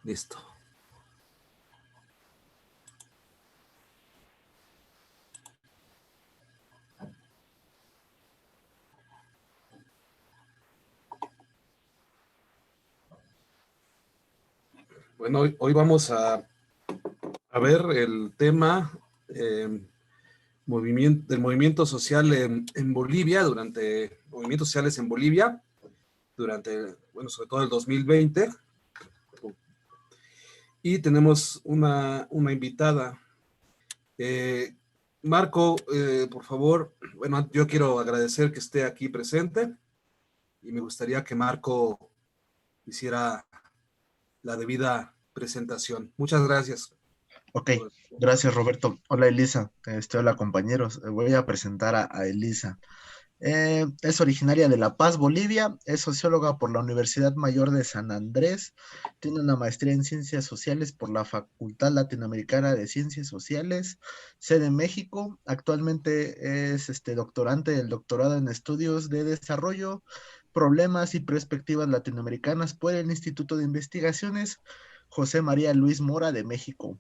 Listo. Bueno, hoy vamos a ver el tema del movimiento social en Bolivia, movimientos sociales en Bolivia, bueno, sobre todo el 2020. Y tenemos una invitada. Marco, por favor, bueno, yo quiero agradecer que esté aquí presente y me gustaría que Marco hiciera la debida presentación. Muchas gracias. Ok, gracias Roberto. Hola Elisa, hola compañeros. Voy a presentar a Elisa. Es originaria de La Paz, Bolivia, es socióloga por la Universidad Mayor de San Andrés, tiene una maestría en Ciencias Sociales por la Facultad Latinoamericana de Ciencias Sociales, sede en México. Actualmente es doctorante del doctorado en Estudios de Desarrollo, Problemas y Perspectivas Latinoamericanas por el Instituto de Investigaciones José María Luis Mora de México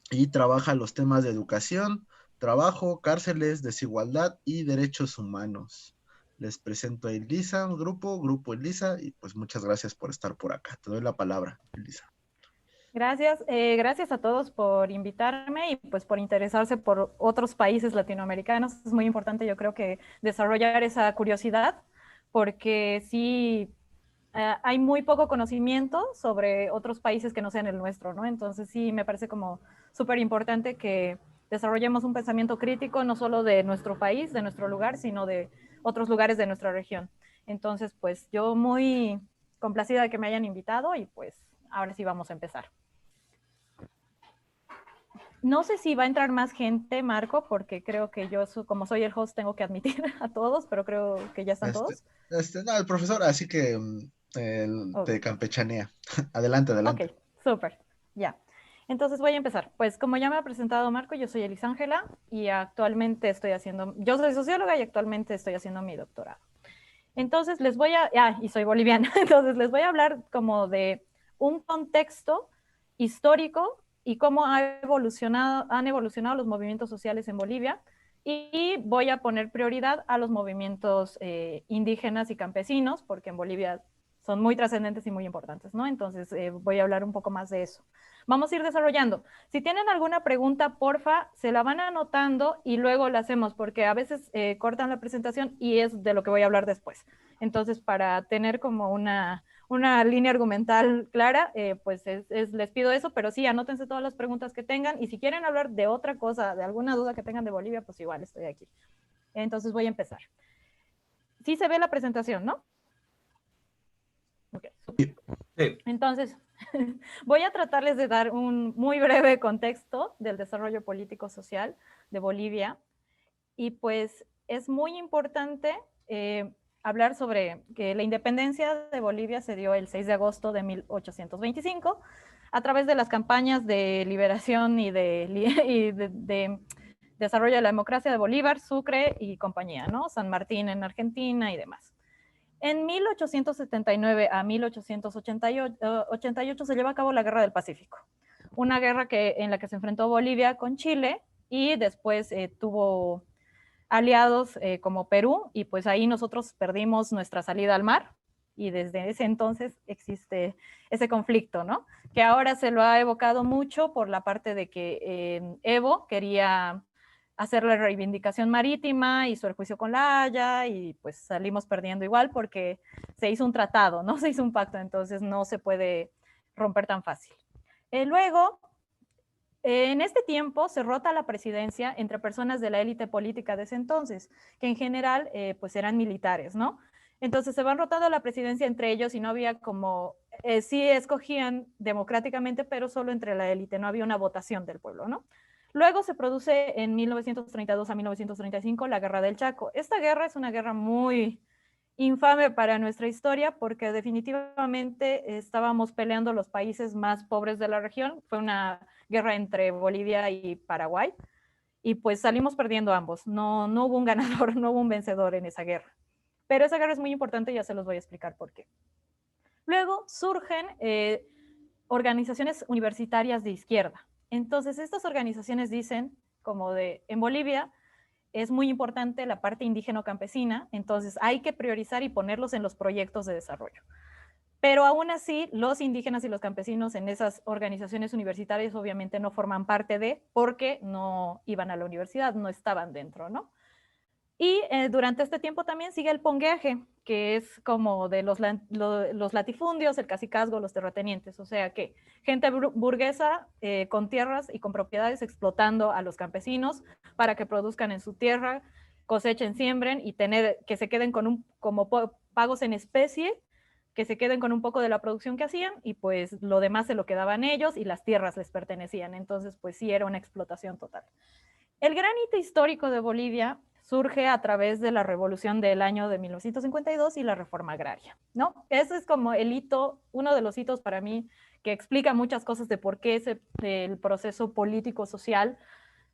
y trabaja los temas de educación, trabajo, cárceles, desigualdad y derechos humanos. Les presento a Elisa, grupo Elisa, y pues muchas gracias por estar por acá. Te doy la palabra, Elisa. Gracias, gracias a todos por invitarme y pues por interesarse por otros países latinoamericanos. Es muy importante, yo creo que desarrollar esa curiosidad, porque sí hay muy poco conocimiento sobre otros países que no sean el nuestro, ¿no? Entonces sí me parece como súper importante que desarrollemos un pensamiento crítico, no solo de nuestro país, de nuestro lugar, sino de otros lugares de nuestra región. Entonces, pues yo muy complacida de que me hayan invitado y pues ahora sí vamos a empezar. No sé si va a entrar más gente, Marco, porque creo que yo, como soy el host, tengo que admitir a todos, pero creo que ya están todos. No, el profesor, así que te Okay. campechanea. Adelante, adelante. Ok, súper, ya. Entonces voy a empezar. Pues como ya me ha presentado Marco, yo soy Elisángela y actualmente yo soy socióloga y actualmente estoy haciendo mi doctorado. Entonces y soy boliviana, entonces les voy a hablar como de un contexto histórico y cómo han evolucionado los movimientos sociales en Bolivia, y voy a poner prioridad a los movimientos indígenas y campesinos, porque en Bolivia son muy trascendentes y muy importantes, ¿no? Entonces voy a hablar un poco más de eso. Vamos a ir desarrollando. Si tienen alguna pregunta, porfa, se la van anotando y luego la hacemos, porque a veces cortan la presentación y es de lo que voy a hablar después. Entonces, para tener como una línea argumental clara, pues les pido eso, pero sí, anótense todas las preguntas que tengan, y si quieren hablar de otra cosa, de alguna duda que tengan de Bolivia, pues igual estoy aquí. Entonces voy a empezar. Sí se ve la presentación, ¿no? Ok, super. Sí. Entonces, voy a tratarles de dar un muy breve contexto del desarrollo político-social de Bolivia, y pues es muy importante hablar sobre que la independencia de Bolivia se dio el 6 de agosto de 1825 a través de las campañas de liberación y de desarrollo de la democracia de Bolívar, Sucre y compañía, ¿no? San Martín en Argentina y demás. En 1879 a 1888 se lleva a cabo la Guerra del Pacífico, una guerra en la que se enfrentó Bolivia con Chile, y después tuvo aliados como Perú, y pues ahí nosotros perdimos nuestra salida al mar, y desde ese entonces existe ese conflicto, ¿no? Que ahora se lo ha evocado mucho por la parte de que Evo quería hacer la reivindicación marítima, hizo el juicio con La Haya, y pues salimos perdiendo igual porque se hizo un tratado, no se hizo un pacto, entonces no se puede romper tan fácil. Luego, en este tiempo se rota la presidencia entre personas de la élite política de ese entonces, que en general pues eran militares, ¿no? Entonces se van rotando la presidencia entre ellos y no había como, sí escogían democráticamente, pero solo entre la élite, no había una votación del pueblo, ¿no? Luego se produce en 1932 a 1935 la Guerra del Chaco. Esta guerra es una guerra muy infame para nuestra historia, porque definitivamente estábamos peleando los países más pobres de la región. Fue una guerra entre Bolivia y Paraguay, y pues salimos perdiendo ambos. No hubo un ganador, no hubo un vencedor en esa guerra. Pero esa guerra es muy importante y ya se los voy a explicar por qué. Luego surgen organizaciones universitarias de izquierda. Entonces, estas organizaciones dicen, en Bolivia es muy importante la parte indígena-campesina, entonces hay que priorizar y ponerlos en los proyectos de desarrollo. Pero aún así, los indígenas y los campesinos en esas organizaciones universitarias obviamente no forman parte porque no iban a la universidad, no estaban dentro, ¿no? Y durante este tiempo también sigue el pongueaje, que es como de los latifundios, el cacicazgo, los terratenientes, o sea que gente burguesa con tierras y con propiedades explotando a los campesinos para que produzcan en su tierra, cosechen, siembren y que se queden con como pagos en especie, que se queden con un poco de la producción que hacían y pues lo demás se lo quedaban ellos y las tierras les pertenecían. Entonces pues sí era una explotación total. El gran hito histórico de Bolivia surge a través de la revolución del año de 1952 y la reforma agraria, ¿no? Ese es como el hito, uno de los hitos para mí que explica muchas cosas de por qué el proceso político-social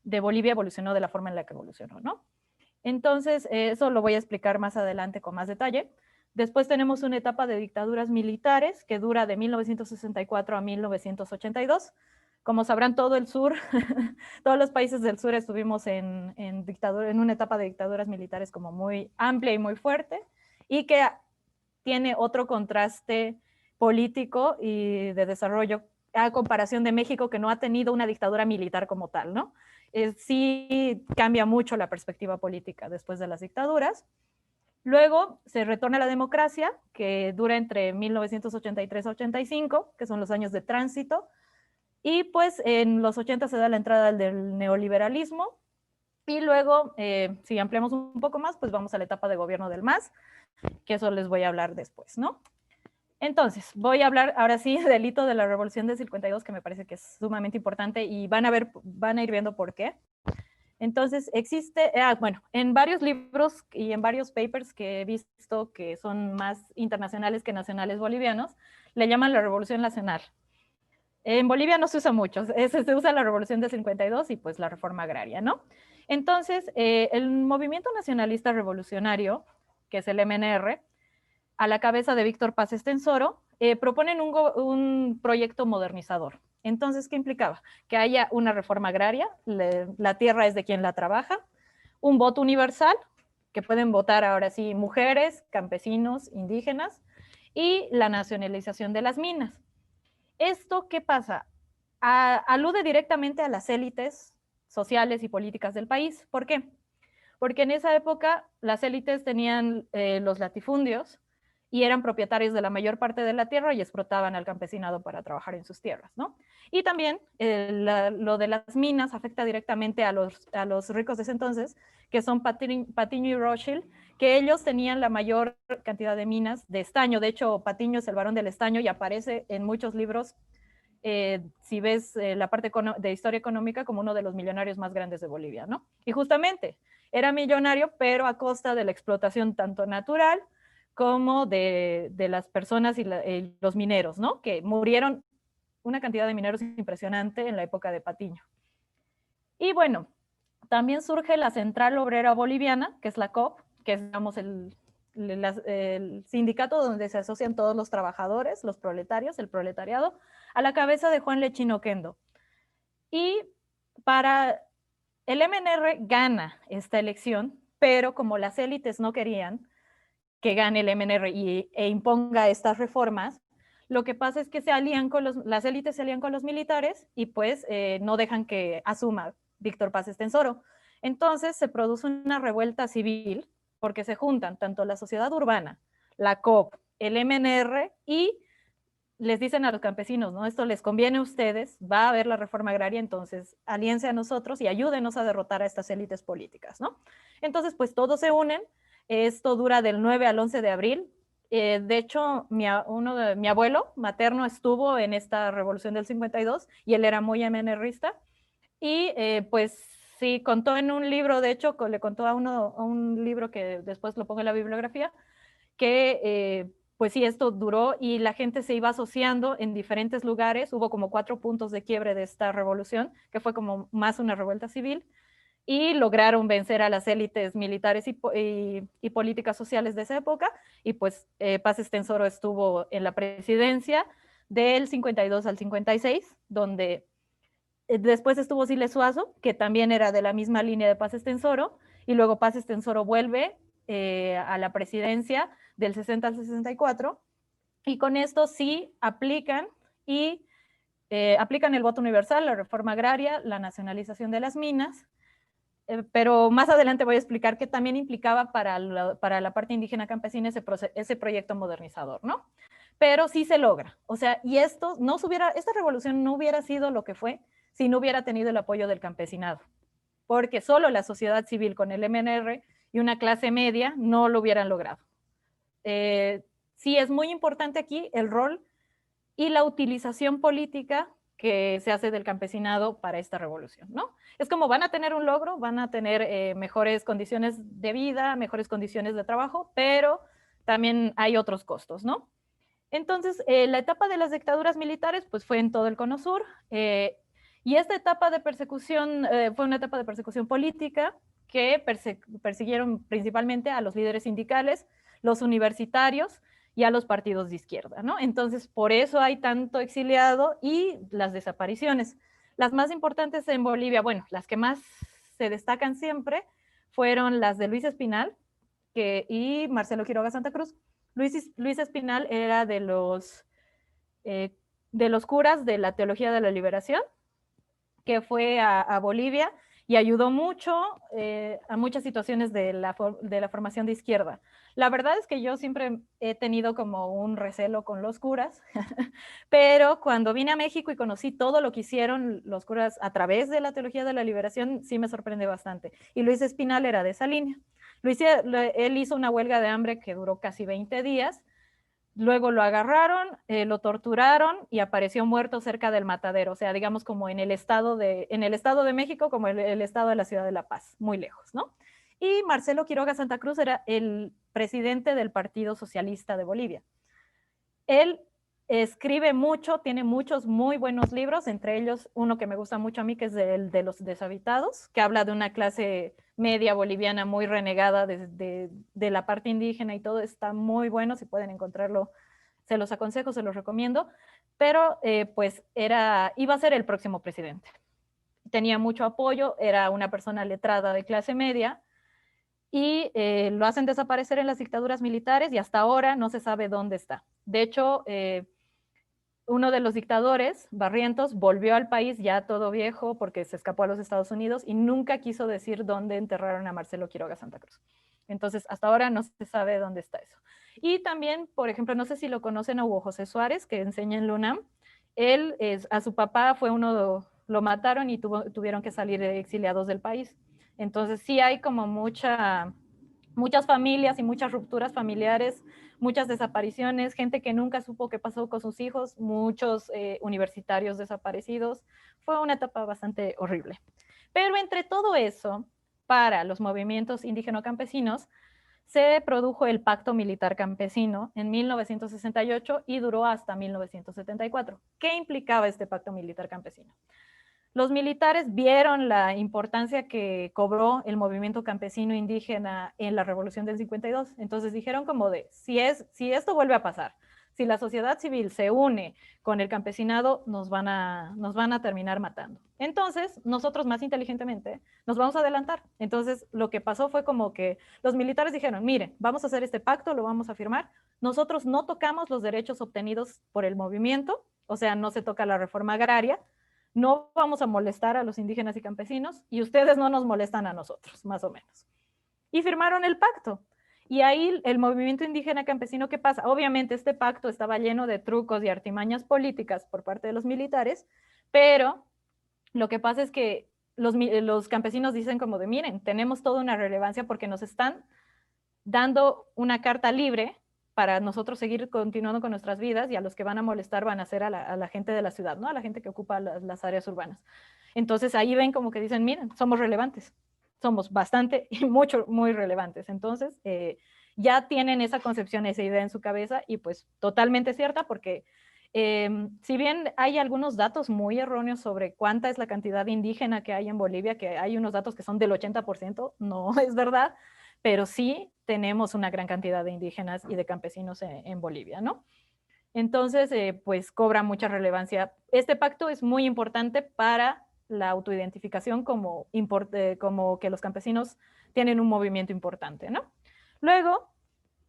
de Bolivia evolucionó de la forma en la que evolucionó, ¿no? Entonces, eso lo voy a explicar más adelante con más detalle. Después tenemos una etapa de dictaduras militares que dura de 1964 a 1982. Como sabrán, todo el sur, todos los países del sur estuvimos en una etapa de dictaduras militares como muy amplia y muy fuerte, y que tiene otro contraste político y de desarrollo a comparación de México, que no ha tenido una dictadura militar como tal, ¿no? Sí cambia mucho la perspectiva política después de las dictaduras. Luego se retorna a la democracia, que dura entre 1983 a 85, que son los años de tránsito, y pues en los 80 se da la entrada del neoliberalismo, y luego, si ampliamos un poco más, pues vamos a la etapa de gobierno del MAS, que eso les voy a hablar después, ¿no? Entonces, voy a hablar ahora sí del hito de la Revolución del 52, que me parece que es sumamente importante, y van a ir viendo por qué. Entonces, existe, bueno, en varios libros y en varios papers que he visto que son más internacionales que nacionales bolivianos, le llaman la Revolución Nacional. En Bolivia no se usa mucho, se usa la Revolución del 52 y pues la reforma agraria, ¿no? Entonces, el movimiento nacionalista revolucionario, que es el MNR, a la cabeza de Víctor Paz Estenssoro, proponen un proyecto modernizador. Entonces, ¿qué implicaba? Que haya una reforma agraria, la tierra es de quien la trabaja, un voto universal, que pueden votar ahora sí mujeres, campesinos, indígenas, y la nacionalización de las minas. ¿Esto qué pasa? Alude directamente a las élites sociales y políticas del país. ¿Por qué? Porque en esa época las élites tenían los latifundios y eran propietarios de la mayor parte de la tierra y explotaban al campesinado para trabajar en sus tierras, ¿no? Y también lo de las minas afecta directamente a los ricos de ese entonces, que son Patiño y Rothschild, que ellos tenían la mayor cantidad de minas de estaño. De hecho, Patiño es el varón del estaño y aparece en muchos libros, si ves la parte de historia económica, como uno de los millonarios más grandes de Bolivia, ¿no? Y justamente era millonario, pero a costa de la explotación tanto natural como de las personas y los mineros, ¿no? Que murieron una cantidad de mineros impresionante en la época de Patiño. Y bueno, también surge la Central Obrera Boliviana, que es la COP, que es, digamos, el sindicato donde se asocian todos los trabajadores, los proletarios, el proletariado, a la cabeza de Juan Lechín Oquendo. Y el MNR gana esta elección, pero como las élites no querían que gane el MNR e imponga estas reformas, lo que pasa es que las élites se alían con los militares y pues no dejan que asuma Víctor Paz Estenssoro. Entonces se produce una revuelta civil porque se juntan tanto la sociedad urbana, la COP, el MNR, y les dicen a los campesinos, ¿no? Esto les conviene a ustedes, va a haber la reforma agraria, entonces alíense a nosotros y ayúdenos a derrotar a estas élites políticas, ¿no? Entonces, pues todos se unen. Esto dura del 9 al 11 de abril. De hecho, mi abuelo materno estuvo en esta revolución del 52 y él era muy MNRista. Y pues sí, contó en un libro, de hecho, le contó a un libro que después lo pongo en la bibliografía, que pues sí, esto duró y la gente se iba asociando en diferentes lugares. Hubo como 4 puntos de quiebre de esta revolución, que fue como más una revuelta civil, y lograron vencer a las élites militares y políticas sociales de esa época, y pues Paz Estenssoro estuvo en la presidencia del 52 al 56, donde después estuvo Siles Suazo, que también era de la misma línea de Paz Estenssoro, y luego Paz Estenssoro vuelve a la presidencia del 60 al 64, y con esto sí aplican aplican el voto universal, la reforma agraria, la nacionalización de las minas, pero más adelante voy a explicar qué también implicaba para la parte indígena campesina ese proyecto modernizador, ¿no? Pero sí se logra, o sea, y esta revolución no hubiera sido lo que fue si no hubiera tenido el apoyo del campesinado, porque solo la sociedad civil con el MNR y una clase media no lo hubieran logrado. Sí es muy importante aquí el rol y la utilización política que se hace del campesinado para esta revolución, ¿no? Es como van a tener un logro, van a tener mejores condiciones de vida, mejores condiciones de trabajo, pero también hay otros costos, ¿no? Entonces, la etapa de las dictaduras militares, pues fue en todo el Cono Sur, y esta etapa de persecución fue una etapa de persecución política que persiguieron principalmente a los líderes sindicales, los universitarios y a los partidos de izquierda, ¿no? Entonces, por eso hay tanto exiliado y las desapariciones. Las más importantes en Bolivia, bueno, las que más se destacan siempre fueron las de Luis Espinal y Marcelo Quiroga Santa Cruz. Luis Espinal era de los curas de la Teología de la Liberación, que fue a Bolivia y ayudó mucho a muchas situaciones de la formación de izquierda. La verdad es que yo siempre he tenido como un recelo con los curas, pero cuando vine a México y conocí todo lo que hicieron los curas a través de la Teología de la Liberación, sí me sorprende bastante. Y Luis Espinal era de esa línea. Él hizo una huelga de hambre que duró casi 20 días, luego lo agarraron, lo torturaron y apareció muerto cerca del Matadero, o sea, digamos como en el estado de México, como el estado de la Ciudad de La Paz, muy lejos, ¿no? Y Marcelo Quiroga Santa Cruz era el presidente del Partido Socialista de Bolivia. Él escribe mucho, tiene muchos muy buenos libros, entre ellos uno que me gusta mucho a mí, que es el de los deshabitados, que habla de una clase media boliviana muy renegada de la parte indígena y todo. Está muy bueno, si pueden encontrarlo, se los aconsejo, se los recomiendo, pero pues iba a ser el próximo presidente. Tenía mucho apoyo, era una persona letrada de clase media, y lo hacen desaparecer en las dictaduras militares y hasta ahora no se sabe dónde está. De hecho, uno de los dictadores, Barrientos, volvió al país ya todo viejo porque se escapó a los Estados Unidos y nunca quiso decir dónde enterraron a Marcelo Quiroga Santa Cruz. Entonces, hasta ahora no se sabe dónde está eso. Y también, por ejemplo, no sé si lo conocen a Hugo José Suárez, que enseña en la UNAM. Él, a su papá lo mataron y tuvieron que salir exiliados del país. Entonces, sí hay como muchas familias y muchas rupturas familiares, muchas desapariciones, gente que nunca supo qué pasó con sus hijos, muchos universitarios desaparecidos. Fue una etapa bastante horrible. Pero entre todo eso, para los movimientos indígeno-campesinos, se produjo el Pacto Militar Campesino en 1968 y duró hasta 1974. ¿Qué implicaba este Pacto Militar Campesino? Los militares vieron la importancia que cobró el movimiento campesino indígena en la Revolución del 52. Entonces dijeron como si esto vuelve a pasar, si la sociedad civil se une con el campesinado, nos van a terminar matando. Entonces, nosotros más inteligentemente nos vamos a adelantar. Entonces, lo que pasó fue como que los militares dijeron, miren, vamos a hacer este pacto, lo vamos a firmar. Nosotros no tocamos los derechos obtenidos por el movimiento, o sea, no se toca la reforma agraria, no vamos a molestar a los indígenas y campesinos y ustedes no nos molestan a nosotros, más o menos. Y firmaron el pacto. Y ahí el movimiento indígena campesino, ¿qué pasa? Obviamente este pacto estaba lleno de trucos y artimañas políticas por parte de los militares, pero lo que pasa es que los campesinos dicen como de, miren, tenemos toda una relevancia porque nos están dando una carta libre para nosotros seguir continuando con nuestras vidas, y a los que van a molestar van a ser a la gente de la ciudad, ¿no? A la gente que ocupa las áreas urbanas. Entonces ahí ven como que dicen, miren, somos relevantes, somos bastante y muy relevantes. Entonces ya tienen esa concepción, esa idea en su cabeza, y pues totalmente cierta, porque si bien hay algunos datos muy erróneos sobre cuánta es la cantidad indígena que hay en Bolivia, que hay unos datos que son del 80%, no es verdad, pero sí tenemos una gran cantidad de indígenas y de campesinos en Bolivia, ¿no? Entonces, pues cobra mucha relevancia. Este pacto es muy importante para la autoidentificación como que los campesinos tienen un movimiento importante, ¿no? Luego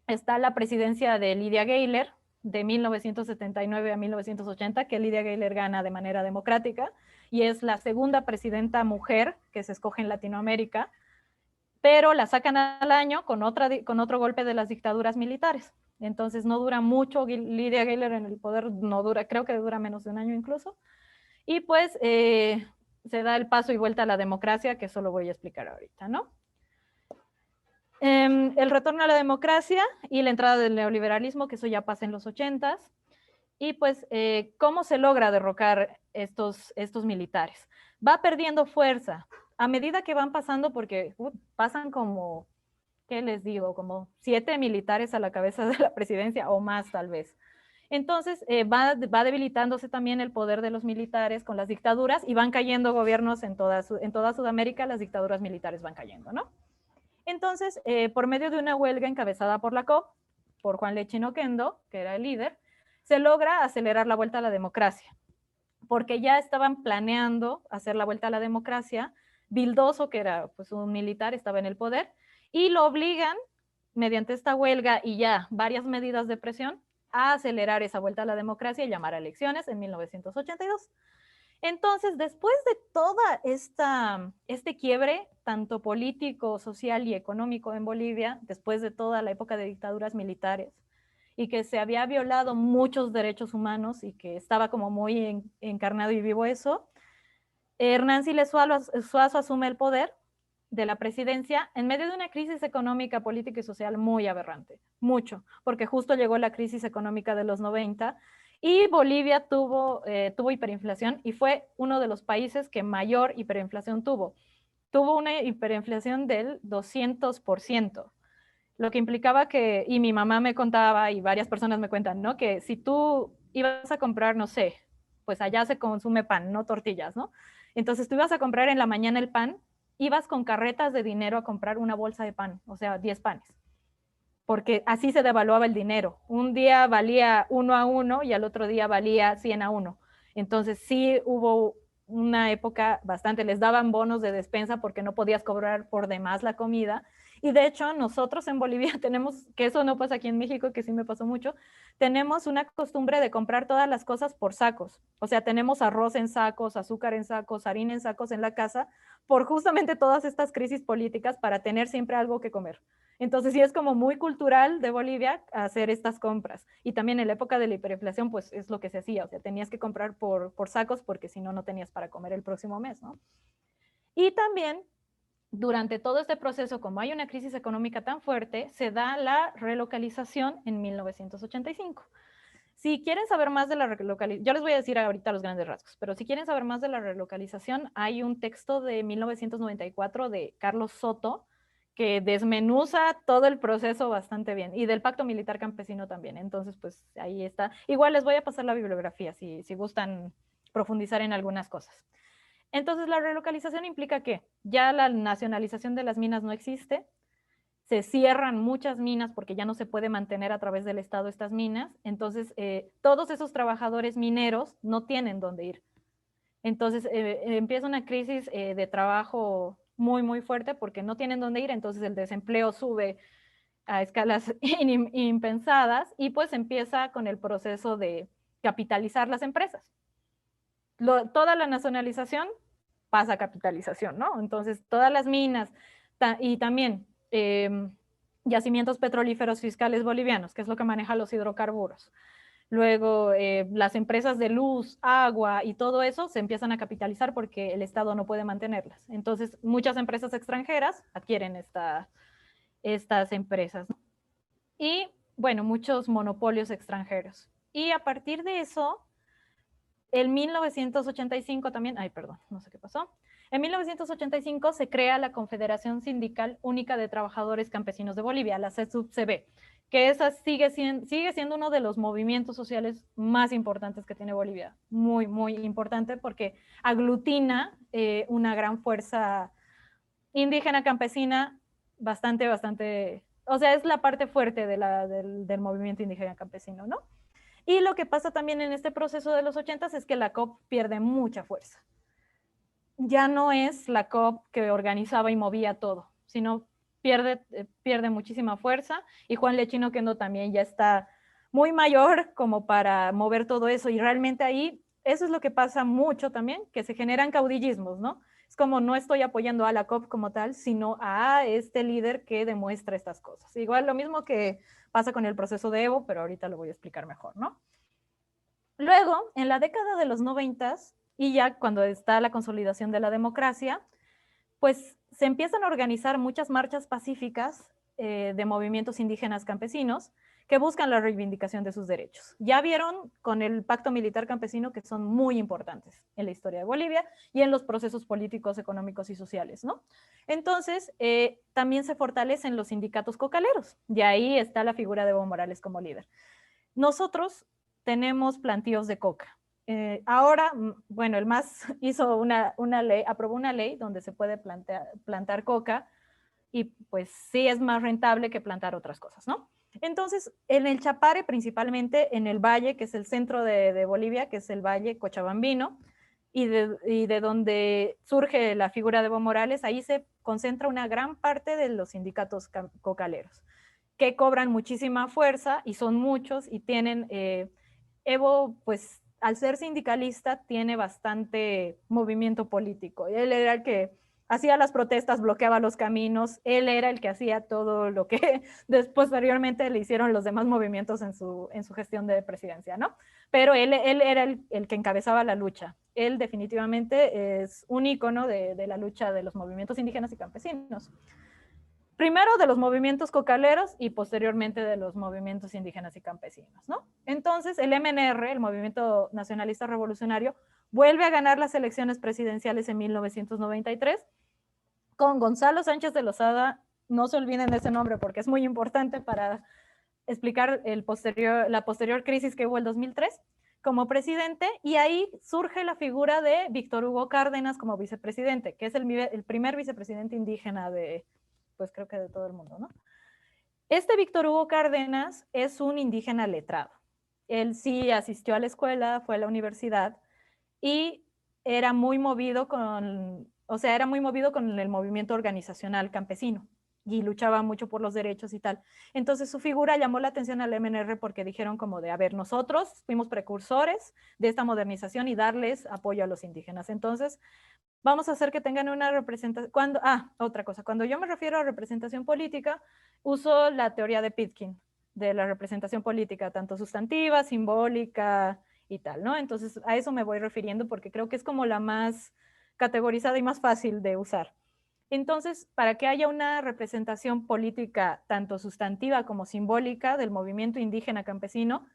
está la presidencia de Lydia Gayler, de 1979 a 1980, que Lydia Gayler gana de manera democrática, y es la segunda presidenta mujer que se escoge en Latinoamérica, pero la sacan al año con otro golpe de las dictaduras militares. Entonces no dura mucho Lydia Gayler en el poder, no dura, creo que dura menos de un año incluso, y pues se da el paso y vuelta a la democracia, que eso lo voy a explicar ahorita, ¿no? El retorno a la democracia y la entrada del neoliberalismo, que eso ya pasa en los 80s, y pues cómo se logra derrocar estos militares. Va perdiendo fuerza a medida que van pasando, porque pasan como, ¿qué les digo? Como 7 militares a la cabeza de la presidencia o más tal vez. Entonces va debilitándose también el poder de los militares con las dictaduras y van cayendo gobiernos en toda Sudamérica, las dictaduras militares van cayendo, ¿no? Entonces, por medio de una huelga encabezada por la COP, por Juan Lechín Oquendo, que era el líder, se logra acelerar la vuelta a la democracia, porque ya estaban planeando hacer la vuelta a la democracia. Vildoso, que era pues un militar, estaba en el poder, y lo obligan, mediante esta huelga y ya varias medidas de presión, a acelerar esa vuelta a la democracia y llamar a elecciones en 1982. Entonces, después de toda este quiebre, tanto político, social y económico en Bolivia, después de toda la época de dictaduras militares, y que se había violado muchos derechos humanos y que estaba como muy encarnado y vivo eso, Hernán Siles Suazo asume el poder de la presidencia en medio de una crisis económica, política y social muy aberrante, mucho, porque justo llegó la crisis económica de los 90 y Bolivia tuvo hiperinflación y fue uno de los países que mayor hiperinflación tuvo. Tuvo una hiperinflación del 200%, lo que implicaba que, y mi mamá me contaba y varias personas me cuentan, ¿no? Que si tú ibas a comprar, no sé, pues allá se consume pan, no tortillas, ¿no? Entonces tú ibas a comprar en la mañana el pan, ibas con carretas de dinero a comprar una bolsa de pan, o sea, 10 panes, porque así se devaluaba el dinero. Un día valía 1 a 1 y al otro día valía 100 a 1. Entonces sí hubo una época bastante, les daban bonos de despensa porque no podías cobrar por demás la comida. Y de hecho, nosotros en Bolivia tenemos, que eso no pasa aquí en México, que sí me pasó mucho, tenemos una costumbre de comprar todas las cosas por sacos. O sea, tenemos arroz en sacos, azúcar en sacos, harina en sacos en la casa, por justamente todas estas crisis políticas para tener siempre algo que comer. Entonces sí es como muy cultural de Bolivia hacer estas compras. Y también en la época de la hiperinflación, pues es lo que se hacía. O sea, tenías que comprar por sacos porque si no, no tenías para comer el próximo mes, ¿no? Y también durante todo este proceso, como hay una crisis económica tan fuerte, se da la relocalización en 1985. Si quieren saber más de la relocalización, yo les voy a decir ahorita los grandes rasgos, pero si quieren saber más de la relocalización, hay un texto de 1994 de Carlos Soto que desmenuza todo el proceso bastante bien, y del Pacto Militar Campesino también. Entonces, pues ahí está. Igual les voy a pasar la bibliografía si gustan profundizar en algunas cosas. Entonces, la relocalización implica que ya la nacionalización de las minas no existe, se cierran muchas minas porque ya no se puede mantener a través del Estado estas minas, entonces todos esos trabajadores mineros no tienen dónde ir. Entonces empieza una crisis de trabajo muy, muy fuerte porque no tienen dónde ir, entonces el desempleo sube a escalas impensadas y pues empieza con el proceso de capitalizar las empresas. Toda la nacionalización pasa a capitalización, ¿no? Entonces, todas las minas y también yacimientos petrolíferos fiscales bolivianos, que es lo que maneja los hidrocarburos. Luego, las empresas de luz, agua y todo eso se empiezan a capitalizar porque el Estado no puede mantenerlas. Entonces, muchas empresas extranjeras adquieren estas empresas, ¿no? Y, bueno, muchos monopolios extranjeros. Y a partir de eso, en 1985 también, perdón, no sé qué pasó. En 1985 se crea la Confederación Sindical Única de Trabajadores Campesinos de Bolivia, la CSUB-CB, que esa sigue siendo uno de los movimientos sociales más importantes que tiene Bolivia. Muy, muy importante porque aglutina una gran fuerza indígena campesina bastante, o sea, es la parte fuerte del movimiento indígena campesino, ¿no? Y lo que pasa también en este proceso de los 80s es que la COP pierde mucha fuerza. Ya no es la COP que organizaba y movía todo, sino pierde muchísima fuerza, y Juan Lechino Oquendo también ya está muy mayor como para mover todo eso, y realmente ahí eso es lo que pasa mucho también, que se generan caudillismos, ¿no? Es como no estoy apoyando a la COP como tal, sino a este líder que demuestra estas cosas. Igual lo mismo que pasa con el proceso de Evo, pero ahorita lo voy a explicar mejor, ¿no? Luego, en la década de los 90s, y ya cuando está la consolidación de la democracia, pues se empiezan a organizar muchas marchas pacíficas de movimientos indígenas campesinos que buscan la reivindicación de sus derechos. Ya vieron con el pacto militar campesino que son muy importantes en la historia de Bolivia y en los procesos políticos, económicos y sociales, ¿no? Entonces, también se fortalecen los sindicatos cocaleros, y ahí está la figura de Evo Morales como líder. Nosotros tenemos plantíos de coca. Ahora, bueno, el MAS hizo una ley, aprobó una ley donde se puede plantar coca, y pues sí es más rentable que plantar otras cosas, ¿no? Entonces, en el Chapare, principalmente en el valle, que es el centro de Bolivia, que es el valle cochabambino, y de donde surge la figura de Evo Morales, ahí se concentra una gran parte de los sindicatos cocaleros, que cobran muchísima fuerza y son muchos y tienen, Evo, pues al ser sindicalista, tiene bastante movimiento político. Él era el que hacía las protestas, bloqueaba los caminos, él era el que hacía todo lo que posteriormente le hicieron los demás movimientos en su gestión de presidencia, ¿no? Pero él era el que encabezaba la lucha. Él definitivamente es un ícono de la lucha de los movimientos indígenas y campesinos. Primero de los movimientos cocaleros y posteriormente de los movimientos indígenas y campesinos, ¿no? Entonces, el MNR, el Movimiento Nacionalista Revolucionario, vuelve a ganar las elecciones presidenciales en 1993 con Gonzalo Sánchez de Lozada. No se olviden de ese nombre porque es muy importante para explicar la posterior crisis que hubo el 2003 como presidente, y ahí surge la figura de Víctor Hugo Cárdenas como vicepresidente, que es el primer vicepresidente indígena de, pues creo que de todo el mundo, ¿no? Este Víctor Hugo Cárdenas es un indígena letrado. Él sí asistió a la escuela, fue a la universidad y era muy movido con el movimiento organizacional campesino y luchaba mucho por los derechos y tal. Entonces su figura llamó la atención al MNR porque dijeron como de, a ver, nosotros fuimos precursores de esta modernización y darles apoyo a los indígenas. Entonces, vamos a hacer que tengan una representación. Otra cosa, cuando yo me refiero a representación política, uso la teoría de Pitkin, de la representación política, tanto sustantiva, simbólica y tal, ¿no? Entonces, a eso me voy refiriendo porque creo que es como la más categorizada y más fácil de usar. Entonces, para que haya una representación política tanto sustantiva como simbólica del movimiento indígena campesino,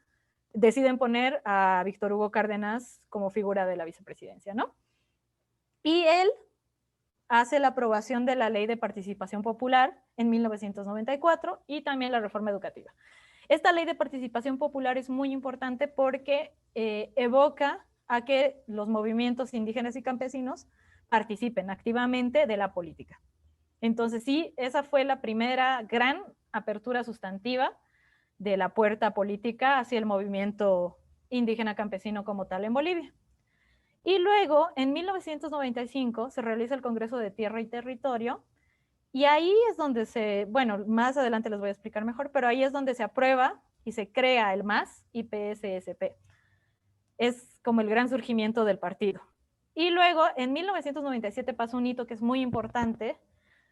deciden poner a Víctor Hugo Cárdenas como figura de la vicepresidencia, ¿no? Y él hace la aprobación de la Ley de Participación Popular en 1994 y también la reforma educativa. Esta Ley de Participación Popular es muy importante porque evoca a que los movimientos indígenas y campesinos participen activamente de la política. Entonces sí, esa fue la primera gran apertura sustantiva de la puerta política hacia el movimiento indígena campesino como tal en Bolivia. Y luego, en 1995, se realiza el Congreso de Tierra y Territorio, y ahí es donde bueno, más adelante les voy a explicar mejor, pero ahí es donde se aprueba y se crea el MAS y PSSP. Es como el gran surgimiento del partido. Y luego, en 1997 pasa un hito que es muy importante,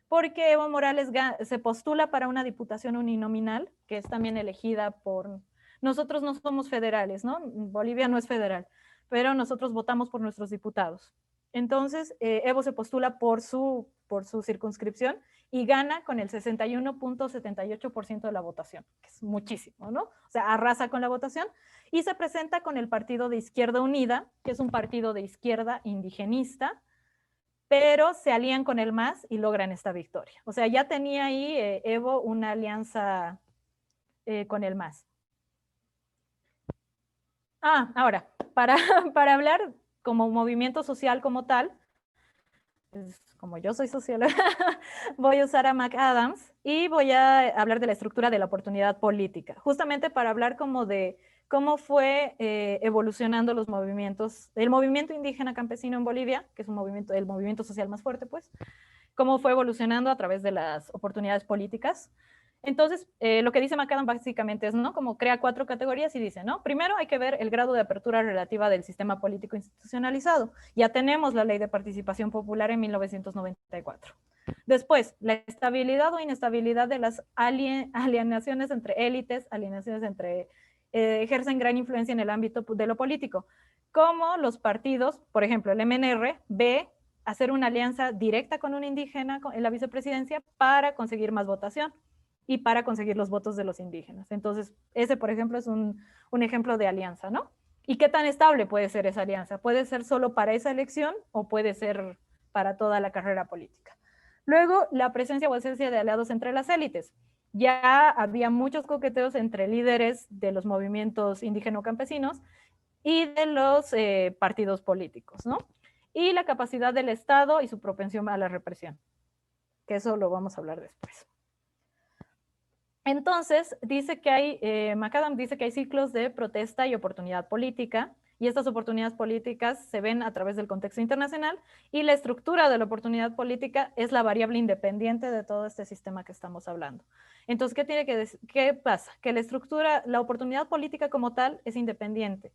porque Evo Morales se postula para una diputación uninominal, que es también elegida por... Nosotros no somos federales, ¿no? Bolivia no es federal, pero nosotros votamos por nuestros diputados. Entonces, Evo se postula por su circunscripción y gana con el 61.78% de la votación, que es muchísimo, ¿no? O sea, arrasa con la votación y se presenta con el Partido de Izquierda Unida, que es un partido de izquierda indigenista, pero se alían con el MAS y logran esta victoria. O sea, ya tenía ahí Evo una alianza con el MAS. Ahora, para hablar como movimiento social como tal, pues, como yo soy socióloga, voy a usar a McAdams y voy a hablar de la estructura de la oportunidad política, justamente para hablar como de cómo fue evolucionando los movimientos, el movimiento indígena campesino en Bolivia, que es el movimiento social más fuerte, pues, cómo fue evolucionando a través de las oportunidades políticas. Entonces, lo que dice McAdam básicamente es, ¿no? Como crea 4 categorías y dice, ¿no? Primero hay que ver el grado de apertura relativa del sistema político institucionalizado. Ya tenemos la Ley de Participación Popular en 1994. Después, la estabilidad o inestabilidad de las alienaciones entre élites, ejercen gran influencia en el ámbito de lo político, como los partidos, por ejemplo, el MNR, ve hacer una alianza directa con un indígena en la vicepresidencia para conseguir más votación y para conseguir los votos de los indígenas. Entonces, ese, por ejemplo, es un ejemplo de alianza, ¿no? ¿Y qué tan estable puede ser esa alianza? ¿Puede ser solo para esa elección o puede ser para toda la carrera política? Luego, la presencia o ausencia de aliados entre las élites. Ya había muchos coqueteos entre líderes de los movimientos indígeno-campesinos y de los partidos políticos, ¿no? Y la capacidad del Estado y su propensión a la represión, que eso lo vamos a hablar después. Entonces, dice que McAdam dice que hay ciclos de protesta y oportunidad política, y estas oportunidades políticas se ven a través del contexto internacional, y la estructura de la oportunidad política es la variable independiente de todo este sistema que estamos hablando. Entonces, ¿qué pasa? Que la oportunidad política como tal es independiente.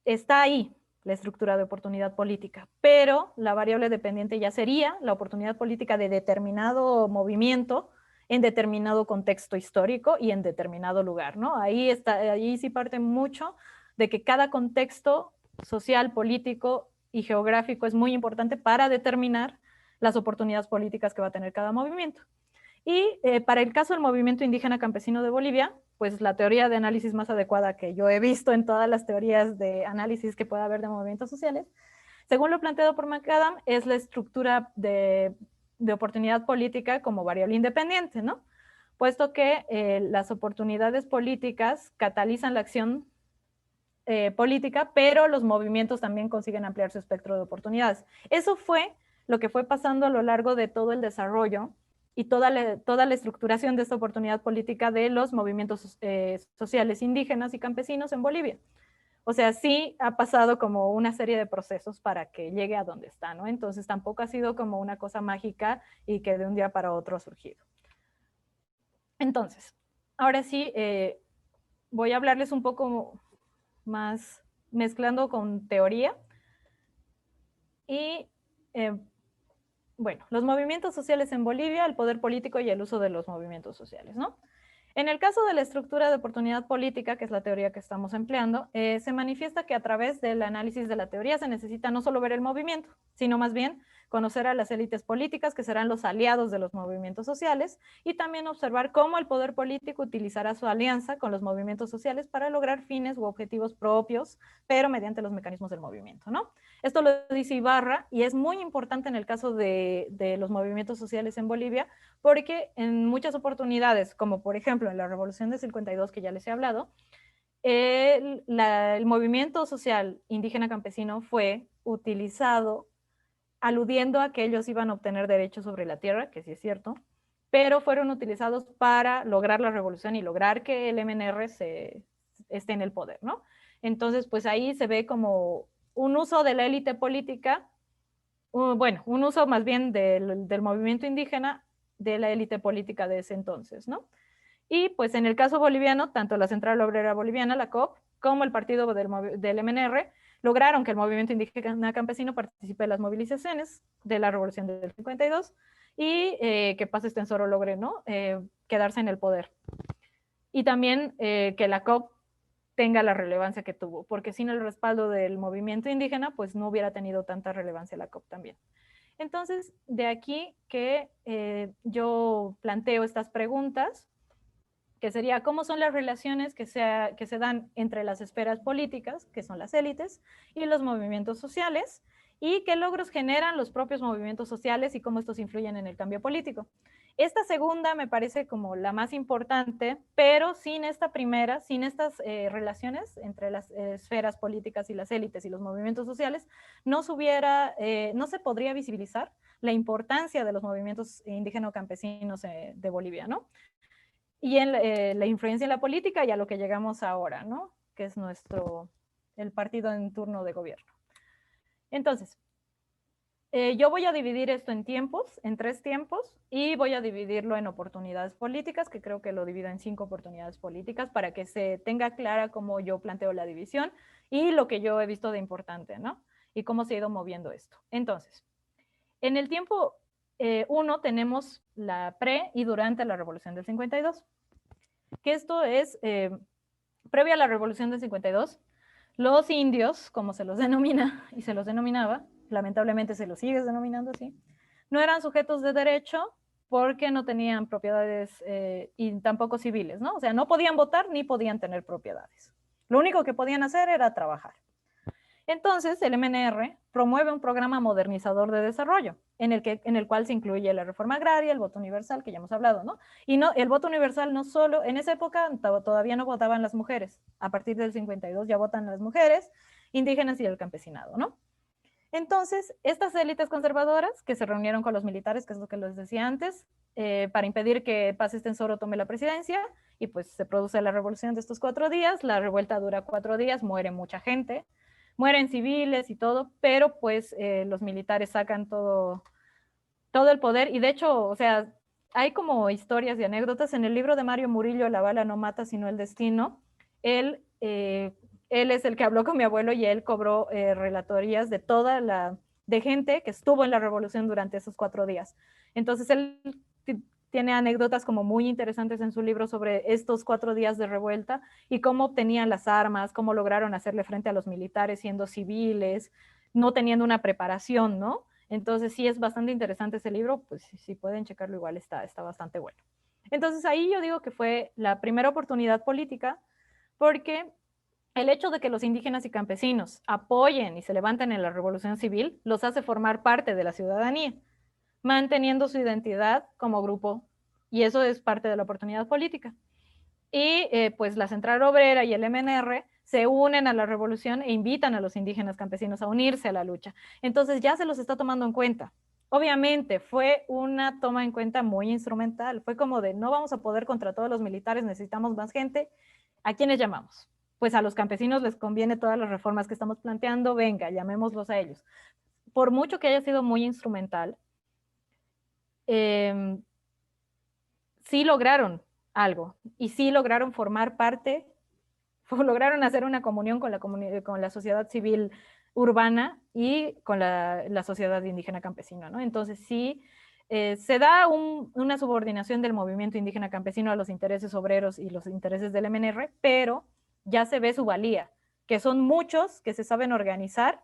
Está ahí la estructura de oportunidad política, pero la variable dependiente ya sería la oportunidad política de determinado movimiento en determinado contexto histórico y en determinado lugar, ¿no? Ahí sí parte mucho de que cada contexto social, político y geográfico es muy importante para determinar las oportunidades políticas que va a tener cada movimiento. Y para el caso del movimiento indígena campesino de Bolivia, pues la teoría de análisis más adecuada que yo he visto en todas las teorías de análisis que pueda haber de movimientos sociales, según lo planteado por McAdam, es la estructura de oportunidad política como variable independiente, ¿no? Puesto que las oportunidades políticas catalizan la acción política, pero los movimientos también consiguen ampliar su espectro de oportunidades. Eso fue lo que fue pasando a lo largo de todo el desarrollo y toda la estructuración de esta oportunidad política de los movimientos sociales indígenas y campesinos en Bolivia. O sea, sí ha pasado como una serie de procesos para que llegue a donde está, ¿no? Entonces tampoco ha sido como una cosa mágica y que de un día para otro ha surgido. Entonces, ahora sí, voy a hablarles un poco más mezclando con teoría. Y bueno, los movimientos sociales en Bolivia, el poder político y el uso de los movimientos sociales, ¿no? En el caso de la estructura de oportunidad política, que es la teoría que estamos empleando, se manifiesta que a través del análisis de la teoría se necesita no solo ver el movimiento, sino más bien conocer a las élites políticas, que serán los aliados de los movimientos sociales, y también observar cómo el poder político utilizará su alianza con los movimientos sociales para lograr fines u objetivos propios, pero mediante los mecanismos del movimiento, ¿no? Esto lo dice Ibarra, y es muy importante en el caso de los movimientos sociales en Bolivia, porque en muchas oportunidades, como por ejemplo en la Revolución de 52, que ya les he hablado, el movimiento social indígena campesino fue utilizado aludiendo a que ellos iban a obtener derechos sobre la tierra, que sí es cierto, pero fueron utilizados para lograr la revolución y lograr que el MNR esté en el poder, ¿no? Entonces, pues ahí se ve como un uso de la élite política, bueno, un uso más bien del movimiento indígena de la élite política de ese entonces, ¿no? Y pues en el caso boliviano, tanto la Central Obrera Boliviana, la COP, como el partido del MNR, lograron que el movimiento indígena campesino participe en las movilizaciones de la Revolución del 52 y que Paz Estenssoro logre, ¿no? Quedarse en el poder. Y también que la COP tenga la relevancia que tuvo, porque sin el respaldo del movimiento indígena, pues no hubiera tenido tanta relevancia la COP también. Entonces, de aquí que yo planteo estas preguntas, que sería cómo son las relaciones que se dan entre las esferas políticas, que son las élites, y los movimientos sociales, y qué logros generan los propios movimientos sociales y cómo estos influyen en el cambio político. Esta segunda me parece como la más importante, pero sin esta primera, sin estas relaciones entre las esferas políticas y las élites y los movimientos sociales, no se podría visibilizar la importancia de los movimientos indígeno-campesinos de Bolivia, ¿no? y en la influencia en la política y a lo que llegamos ahora, ¿no? Que es el partido en turno de gobierno. Entonces, yo voy a dividir esto en tiempos, en 3 tiempos, y voy a dividirlo en oportunidades políticas, que creo que lo divido en 5 oportunidades políticas para que se tenga clara cómo yo planteo la división y lo que yo he visto de importante, ¿no? Y cómo se ha ido moviendo esto. Entonces, en el tiempo 1 tenemos la pre y durante la Revolución del 52, que esto es previa a la Revolución del 52, los indios, como se los denomina y se los denominaba, lamentablemente se los sigue denominando así, no eran sujetos de derecho porque no tenían propiedades y tampoco civiles, ¿no? O sea, no podían votar ni podían tener propiedades. Lo único que podían hacer era trabajar. Entonces, el MNR promueve un programa modernizador de desarrollo, en el cual se incluye la reforma agraria, el voto universal, que ya hemos hablado, ¿no? Y no, el voto universal no solo, en esa época todavía no votaban las mujeres, a partir del 52 ya votan las mujeres, indígenas y el campesinado, ¿no? Entonces, estas élites conservadoras que se reunieron con los militares, que es lo que les decía antes, para impedir que Paz Estenssoro tome la presidencia, y pues se produce la revolución de estos 4 días, la revuelta dura 4 días, muere mucha gente, mueren civiles y todo, pero pues los militares sacan todo el poder, y de hecho, o sea, hay como historias y anécdotas en el libro de Mario Murillo, La bala no mata sino el destino. Él es el que habló con mi abuelo y él cobró relatorías de de gente que estuvo en la revolución durante esos 4 días. Entonces él tiene anécdotas como muy interesantes en su libro sobre estos 4 días de revuelta y cómo obtenían las armas, cómo lograron hacerle frente a los militares siendo civiles, no teniendo una preparación, ¿no? Entonces sí es bastante interesante ese libro, pues si pueden checarlo igual está bastante bueno. Entonces ahí yo digo que fue la primera oportunidad política porque el hecho de que los indígenas y campesinos apoyen y se levanten en la revolución civil los hace formar parte de la ciudadanía, manteniendo su identidad como grupo, y eso es parte de la oportunidad política. Y pues la Central Obrera y el MNR se unen a la revolución e invitan a los indígenas campesinos a unirse a la lucha. Entonces ya se los está tomando en cuenta. Obviamente fue una toma en cuenta muy instrumental, fue como de no vamos a poder contra todos los militares, necesitamos más gente. ¿A quiénes llamamos? Pues a los campesinos les conviene todas las reformas que estamos planteando, venga, llamémoslos a ellos. Por mucho que haya sido muy instrumental, sí lograron algo y sí lograron formar parte, lograron hacer una comunión con la sociedad civil urbana y con la sociedad indígena campesina, ¿no? Entonces sí, se da una subordinación del movimiento indígena campesino a los intereses obreros y los intereses del MNR, pero ya se ve su valía, que son muchos que se saben organizar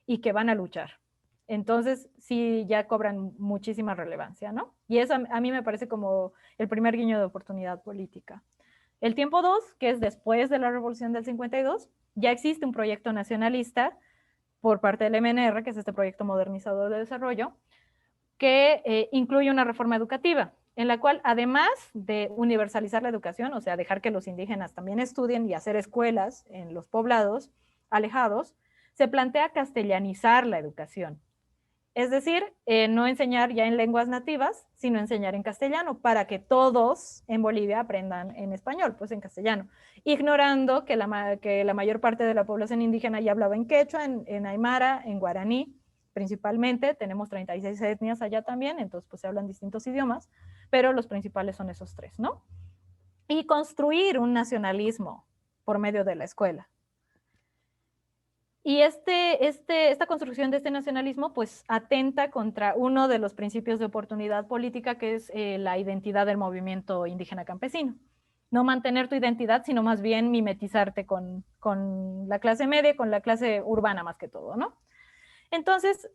y que van a luchar. Entonces sí ya cobran muchísima relevancia, ¿no? Y eso a mí me parece como el primer guiño de oportunidad política. El tiempo 2, que es después de la Revolución del 52, ya existe un proyecto nacionalista por parte del MNR, que es este proyecto modernizador de desarrollo, que incluye una reforma educativa, en la cual además de universalizar la educación, o sea, dejar que los indígenas también estudien y hacer escuelas en los poblados alejados, se plantea castellanizar la educación. Es decir, no enseñar ya en lenguas nativas, sino enseñar en castellano, para que todos en Bolivia aprendan en español, pues en castellano, ignorando que la mayor parte de la población indígena ya hablaba en quechua, en aymara, en guaraní, principalmente. Tenemos 36 etnias allá también, entonces pues se hablan distintos idiomas, pero los principales son esos 3, ¿no? Y construir un nacionalismo por medio de la escuela. Y esta construcción de este nacionalismo pues atenta contra uno de los principios de oportunidad política, que es la identidad del movimiento indígena campesino. No mantener tu identidad, sino más bien mimetizarte con la clase media, con la clase urbana más que todo, ¿no? Entonces,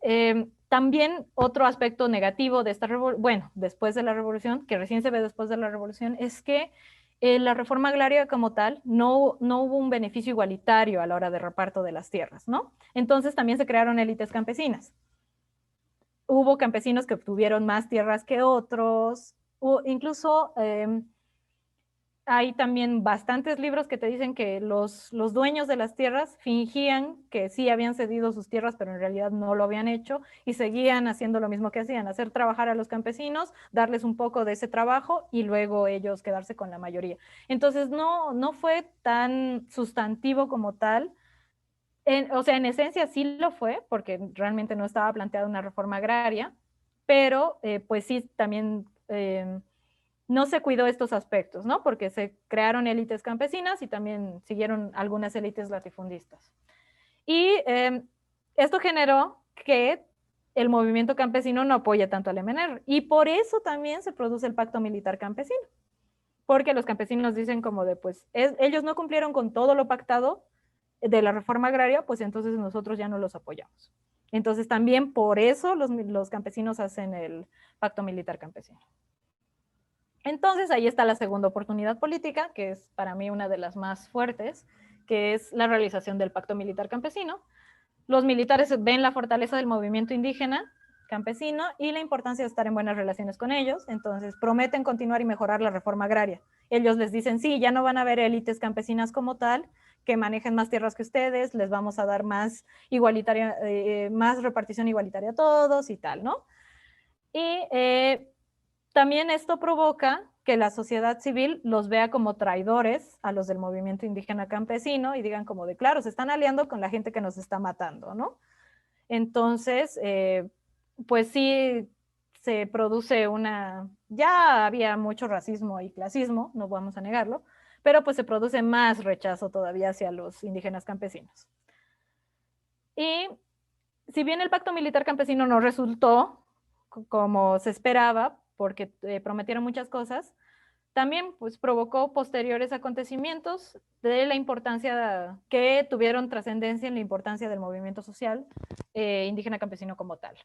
también otro aspecto negativo de esta revolución, bueno, después de la revolución, que recién se ve después de la revolución, es que la reforma agraria como tal no hubo un beneficio igualitario a la hora de reparto de las tierras, ¿no? Entonces también se crearon élites campesinas. Hubo campesinos que obtuvieron más tierras que otros, incluso hay también bastantes libros que te dicen que los dueños de las tierras fingían que sí habían cedido sus tierras, pero en realidad no lo habían hecho y seguían haciendo lo mismo que hacían, hacer trabajar a los campesinos, darles un poco de ese trabajo y luego ellos quedarse con la mayoría. Entonces no fue tan sustantivo como tal. O sea, en esencia sí lo fue, porque realmente no estaba planteada una reforma agraria, pero pues sí también no se cuidó estos aspectos, ¿no? Porque se crearon élites campesinas y también siguieron algunas élites latifundistas. Y esto generó que el movimiento campesino no apoya tanto al MNR. Y por eso también se produce el pacto militar campesino. Porque los campesinos dicen como de, pues, ellos no cumplieron con todo lo pactado de la reforma agraria, pues entonces nosotros ya no los apoyamos. Entonces también por eso los campesinos hacen el pacto militar campesino. Entonces ahí está la segunda oportunidad política, que es para mí una de las más fuertes, que es la realización del pacto militar campesino. Los militares ven la fortaleza del movimiento indígena campesino y la importancia de estar en buenas relaciones con ellos, entonces prometen continuar y mejorar la reforma agraria. Ellos les dicen, sí, ya no van a haber élites campesinas como tal, que manejen más tierras que ustedes, les vamos a dar más más repartición igualitaria a todos y tal, ¿no? Y también esto provoca que la sociedad civil los vea como traidores a los del movimiento indígena campesino y digan como de, claro, se están aliando con la gente que nos está matando, ¿no? Entonces, pues sí se produce ya había mucho racismo y clasismo, no vamos a negarlo, pero pues se produce más rechazo todavía hacia los indígenas campesinos. Y si bien el pacto militar campesino no resultó como se esperaba, porque prometieron muchas cosas, también pues provocó posteriores acontecimientos de la importancia que tuvieron trascendencia en la importancia del movimiento social indígena campesino como tal.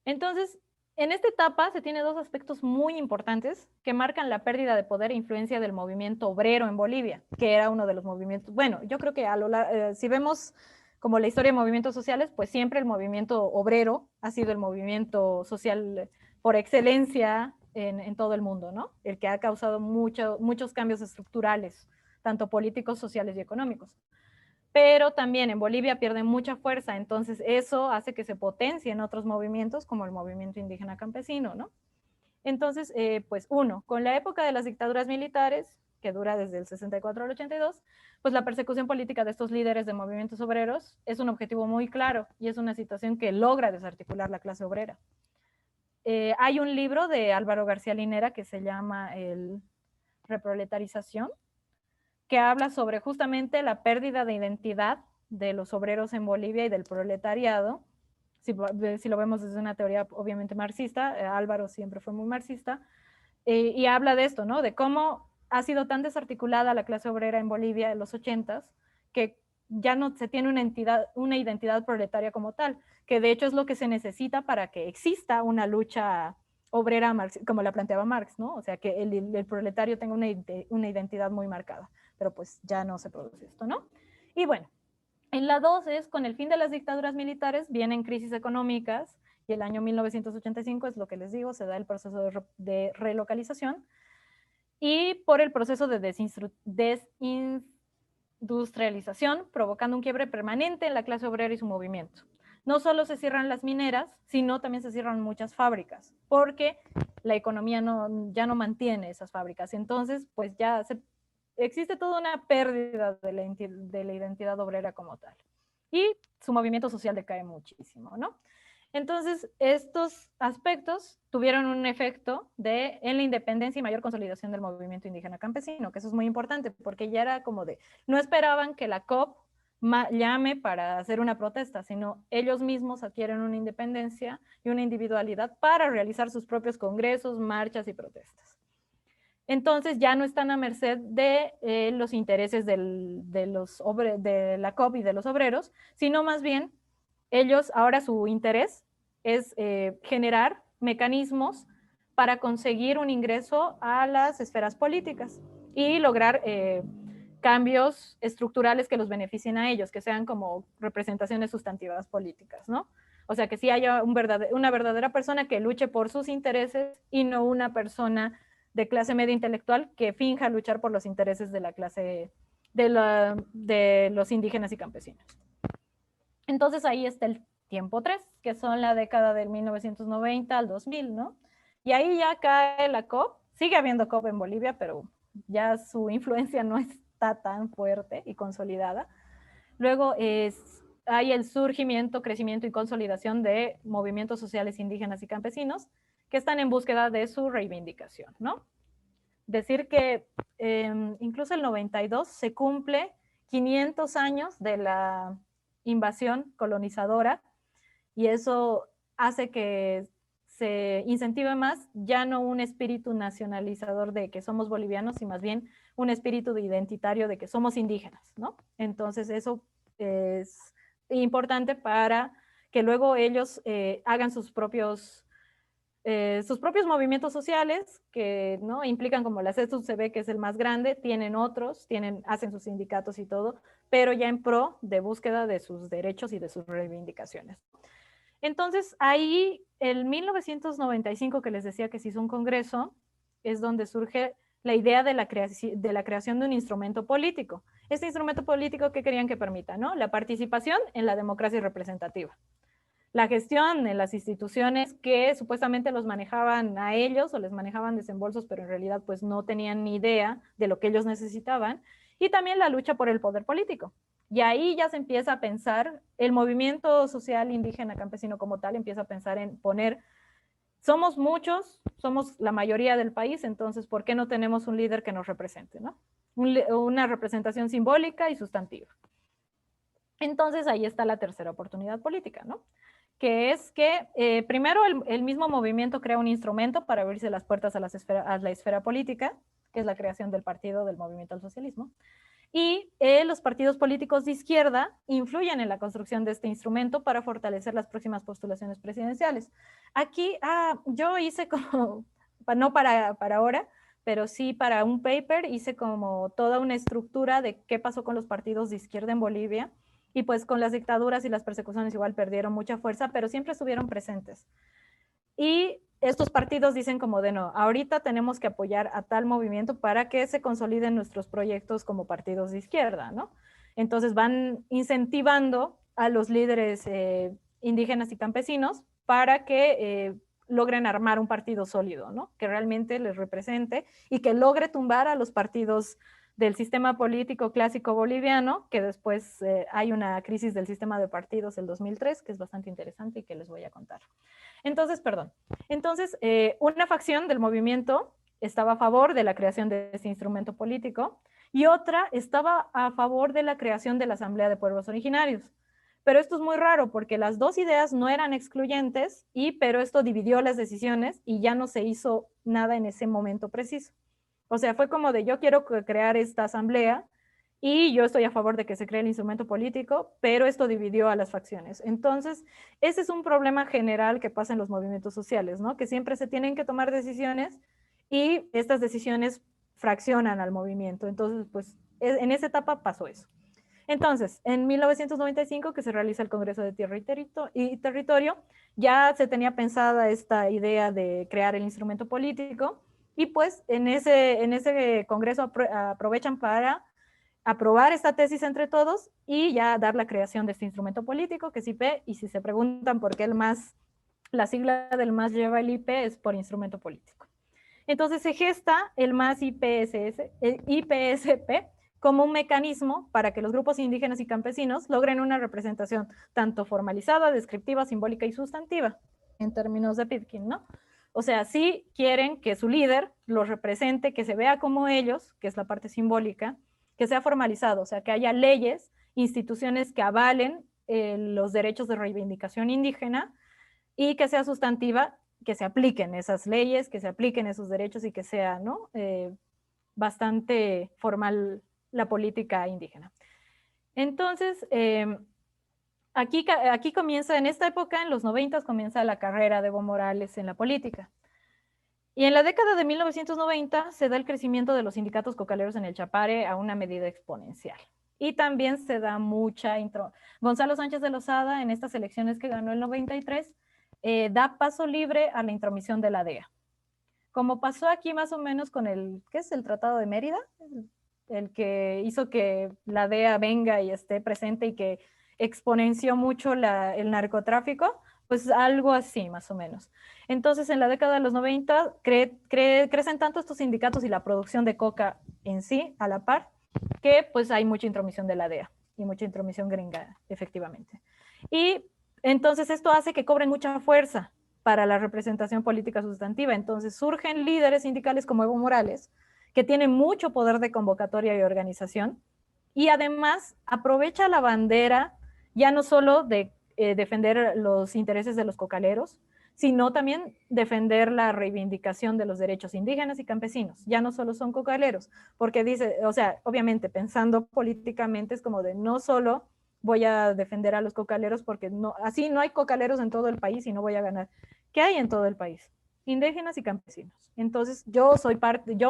Entonces, en esta etapa se tiene dos aspectos muy importantes que marcan la pérdida de poder e influencia del movimiento obrero en Bolivia, que era uno de los movimientos, bueno, yo creo que si vemos como la historia de movimientos sociales, pues siempre el movimiento obrero ha sido el movimiento social por excelencia en todo el mundo, ¿no? El que ha causado muchos cambios estructurales, tanto políticos, sociales y económicos. Pero también en Bolivia pierde mucha fuerza, entonces eso hace que se potencien otros movimientos como el movimiento indígena campesino, ¿no? Entonces, pues con la época de las dictaduras militares, que dura desde el 64 al 82, pues la persecución política de estos líderes de movimientos obreros es un objetivo muy claro y es una situación que logra desarticular la clase obrera. Hay un libro de Álvaro García Linera que se llama Reproletarización, que habla sobre justamente la pérdida de identidad de los obreros en Bolivia y del proletariado. Si lo vemos desde una teoría obviamente marxista, Álvaro siempre fue muy marxista, y habla de esto, ¿no? De cómo ha sido tan desarticulada la clase obrera en Bolivia en los 80s que ya no se tiene una identidad proletaria como tal, que de hecho es lo que se necesita para que exista una lucha obrera como la planteaba Marx, ¿no? O sea, que el proletario tenga una identidad muy marcada, pero pues ya no se produce esto, ¿no? Y bueno, en la 2 es, con el fin de las dictaduras militares, vienen crisis económicas, y el año 1985 es lo que les digo, se da el proceso de relocalización, y por el proceso de desindustrialización, provocando un quiebre permanente en la clase obrera y su movimiento. No solo se cierran las mineras, sino también se cierran muchas fábricas, porque la economía ya no mantiene esas fábricas. Entonces, pues ya existe toda una pérdida de la identidad obrera como tal. Y su movimiento social decae muchísimo, ¿no? Entonces, estos aspectos tuvieron un efecto en la independencia y mayor consolidación del movimiento indígena campesino, que eso es muy importante, porque ya era como no esperaban que la COP llame para hacer una protesta, sino ellos mismos adquieren una independencia y una individualidad para realizar sus propios congresos, marchas y protestas. Entonces ya no están a merced de los intereses de la COP y de los obreros, sino más bien ellos, ahora su interés es generar mecanismos para conseguir un ingreso a las esferas políticas y lograr cambios estructurales que los beneficien a ellos, que sean como representaciones sustantivas políticas, ¿no? O sea, que sí haya una verdadera persona que luche por sus intereses y no una persona de clase media intelectual que finja luchar por los intereses de la clase, de los indígenas y campesinos. Entonces ahí está el tiempo 3, que son la década del 1990 al 2000, ¿no? Y ahí ya cae la COP, sigue habiendo COP en Bolivia, pero ya su influencia no está tan fuerte y consolidada. Luego hay el surgimiento, crecimiento y consolidación de movimientos sociales indígenas y campesinos que están en búsqueda de su reivindicación, ¿no? Decir que incluso el 92 se cumple 500 años de la invasión colonizadora y eso hace que se incentive más ya no un espíritu nacionalizador de que somos bolivianos y más bien un espíritu identitario de que somos indígenas, ¿no? Entonces eso es importante para que luego ellos hagan sus propios movimientos sociales que ¿no? implican como la CESUCB, que es el más grande, tienen otros, hacen sus sindicatos y todo, pero ya en pro de búsqueda de sus derechos y de sus reivindicaciones. Entonces, ahí, el 1995, que les decía que se hizo un congreso, es donde surge la idea de la creación de un instrumento político. Este instrumento político, ¿qué querían que permita? ¿No? La participación en la democracia representativa. La gestión en las instituciones que supuestamente los manejaban a ellos o les manejaban desembolsos, pero en realidad pues no tenían ni idea de lo que ellos necesitaban. Y también la lucha por el poder político. Y ahí ya se empieza a pensar, el movimiento social indígena campesino como tal empieza a pensar en poner, somos muchos, somos la mayoría del país, entonces ¿por qué no tenemos un líder que nos represente? ¿No? Una representación simbólica y sustantiva. Entonces ahí está la tercera oportunidad política, ¿no? Que es que primero el mismo movimiento crea un instrumento para abrirse las puertas a la esfera política, que es la creación del partido del movimiento al socialismo, y los partidos políticos de izquierda influyen en la construcción de este instrumento para fortalecer las próximas postulaciones presidenciales. Aquí yo hice como, no para ahora, pero sí para un paper, hice como toda una estructura de qué pasó con los partidos de izquierda en Bolivia, y pues con las dictaduras y las persecuciones igual perdieron mucha fuerza, pero siempre estuvieron presentes. Y estos partidos dicen como de no, ahorita tenemos que apoyar a tal movimiento para que se consoliden nuestros proyectos como partidos de izquierda, ¿no? Entonces van incentivando a los líderes indígenas y campesinos para que logren armar un partido sólido, ¿no? Que realmente les represente y que logre tumbar a los partidos del sistema político clásico boliviano, que después hay una crisis del sistema de partidos el 2003, que es bastante interesante y que les voy a contar. Entonces, una facción del movimiento estaba a favor de la creación de este instrumento político y otra estaba a favor de la creación de la Asamblea de Pueblos Originarios. Pero esto es muy raro porque las dos ideas no eran excluyentes, pero esto dividió las decisiones y ya no se hizo nada en ese momento preciso. O sea, fue como de yo quiero crear esta asamblea y yo estoy a favor de que se cree el instrumento político, pero esto dividió a las facciones. Entonces, ese es un problema general que pasa en los movimientos sociales, ¿no? Que siempre se tienen que tomar decisiones y estas decisiones fraccionan al movimiento. Entonces, pues en esa etapa pasó eso. Entonces, en 1995, que se realiza el Congreso de Tierra y Territorio, ya se tenía pensada esta idea de crear el instrumento político y pues en ese congreso aprovechan para aprobar esta tesis entre todos y ya dar la creación de este instrumento político que es IP, y si se preguntan por qué la sigla del MAS lleva el IP es por instrumento político. Entonces se gesta el MAS IPSP como un mecanismo para que los grupos indígenas y campesinos logren una representación tanto formalizada, descriptiva, simbólica y sustantiva, en términos de Pitkin, ¿no? O sea, sí quieren que su líder los represente, que se vea como ellos, que es la parte simbólica, que sea formalizado, o sea, que haya leyes, instituciones que avalen los derechos de reivindicación indígena y que sea sustantiva, que se apliquen esas leyes, que se apliquen esos derechos y que sea, ¿no? Bastante formal la política indígena. Entonces, aquí comienza, en esta época, en los 90, comienza la carrera de Evo Morales en la política. Y en la década de 1990 se da el crecimiento de los sindicatos cocaleros en el Chapare a una medida exponencial. Y también se da Gonzalo Sánchez de Lozada, en estas elecciones que ganó el 93, da paso libre a la intromisión de la DEA. como pasó aquí más o menos con ¿qué es el Tratado de Mérida? El que hizo que la DEA venga y esté presente y que exponenció mucho el narcotráfico, pues algo así más o menos. Entonces en la década de los 90 crecen tanto estos sindicatos y la producción de coca en sí a la par, que pues hay mucha intromisión de la DEA y mucha intromisión gringa, efectivamente. Y entonces esto hace que cobren mucha fuerza para la representación política sustantiva. Entonces surgen líderes sindicales como Evo Morales, que tiene mucho poder de convocatoria y organización, y además aprovecha la bandera ya no solo de defender los intereses de los cocaleros, sino también defender la reivindicación de los derechos indígenas y campesinos. Ya no solo son cocaleros, porque dice, o sea, obviamente pensando políticamente es como de no solo voy a defender a los cocaleros porque no, así no hay cocaleros en todo el país y no voy a ganar. ¿Qué hay en todo el país? Indígenas y campesinos. Entonces yo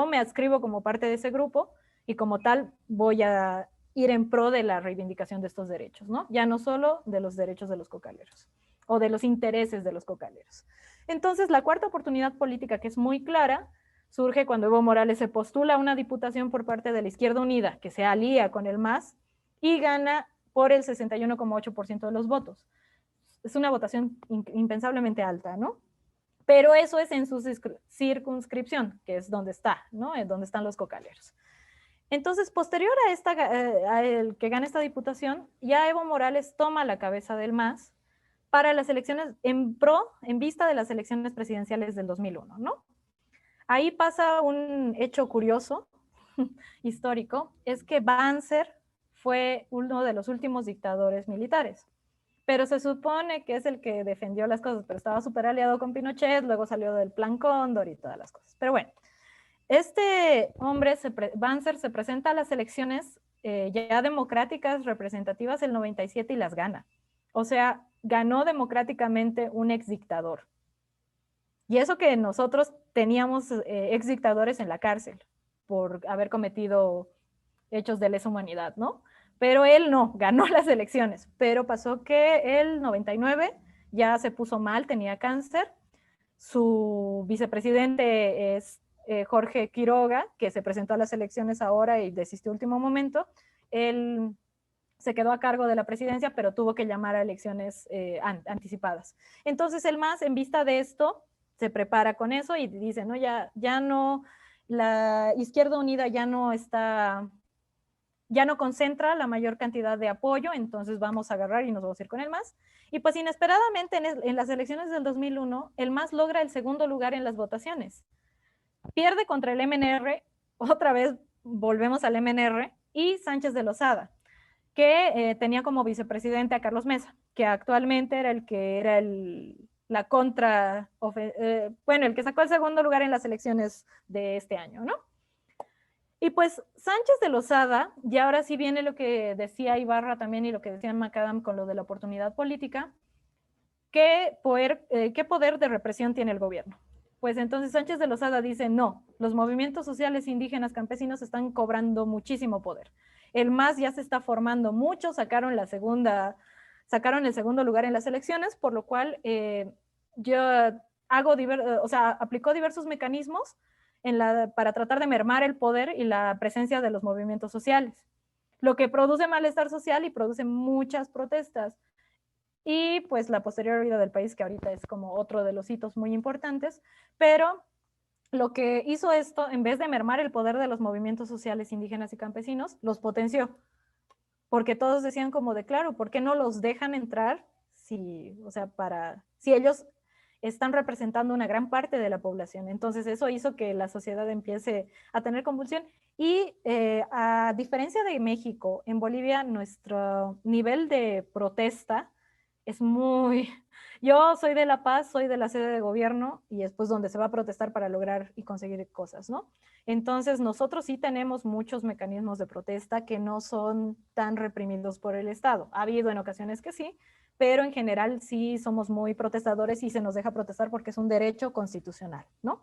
me adscribo como parte de ese grupo y como tal voy a ir en pro de la reivindicación de estos derechos, ¿no? Ya no solo de los derechos de los cocaleros o de los intereses de los cocaleros. Entonces, la cuarta oportunidad política, que es muy clara, surge cuando Evo Morales se postula a una diputación por parte de la Izquierda Unida, que se alía con el MAS y gana por el 61,8% de los votos. Es una votación impensablemente alta, ¿no? Pero eso es en su circunscripción, que es donde está, ¿no? Es donde están los cocaleros. Entonces, posterior a el que gana esta diputación, ya Evo Morales toma la cabeza del MAS para las elecciones en vista de las elecciones presidenciales del 2001, ¿no? Ahí pasa un hecho curioso, histórico, es que Banzer fue uno de los últimos dictadores militares, pero se supone que es el que defendió las cosas, pero estaba súper aliado con Pinochet, luego salió del Plan Cóndor y todas las cosas. Pero bueno, este hombre, Banzer, se presenta a las elecciones ya democráticas representativas el 97 y las gana. O sea, ganó democráticamente un exdictador. Y eso que nosotros teníamos exdictadores en la cárcel por haber cometido hechos de lesa humanidad, ¿no? Pero él no, ganó las elecciones. Pero pasó que el 99 ya se puso mal, tenía cáncer. Su vicepresidente es Jorge Quiroga, que se presentó a las elecciones ahora y desistió último momento. Él se quedó a cargo de la presidencia, pero tuvo que llamar a elecciones anticipadas. Entonces el MAS, en vista de esto, se prepara con eso y dice, no, ya no, la Izquierda Unida ya no concentra la mayor cantidad de apoyo, entonces vamos a agarrar y nos vamos a ir con el MAS. Y pues inesperadamente en las elecciones del 2001, el MAS logra el segundo lugar en las votaciones. Pierde contra el MNR, otra vez volvemos al MNR, y Sánchez de Lozada, que tenía como vicepresidente a Carlos Mesa, que actualmente era el que era el que sacó el segundo lugar en las elecciones de este año, ¿no? Y pues Sánchez de Lozada, y ahora sí viene lo que decía Ibarra también y lo que decía Macadam con lo de la oportunidad política, ¿qué poder de represión tiene el gobierno? Pues entonces Sánchez de Lozada dice, no, los movimientos sociales indígenas campesinos están cobrando muchísimo poder. El MAS ya se está formando mucho, sacaron el segundo lugar en las elecciones, por lo cual aplicó diversos mecanismos para tratar de mermar el poder y la presencia de los movimientos sociales, lo que produce malestar social y produce muchas protestas. Y pues la posterior vida del país, que ahorita es como otro de los hitos muy importantes, pero lo que hizo esto, en vez de mermar el poder de los movimientos sociales indígenas y campesinos, los potenció, porque todos decían como de, claro, ¿por qué no los dejan entrar si ellos están representando una gran parte de la población? Entonces eso hizo que la sociedad empiece a tener convulsión y a diferencia de México, en Bolivia nuestro nivel de protesta es muy... Yo soy de La Paz, soy de la sede de gobierno y es pues donde se va a protestar para lograr y conseguir cosas, ¿no? Entonces nosotros sí tenemos muchos mecanismos de protesta que no son tan reprimidos por el Estado. Ha habido en ocasiones que sí, pero en general sí somos muy protestadores y se nos deja protestar porque es un derecho constitucional, ¿no?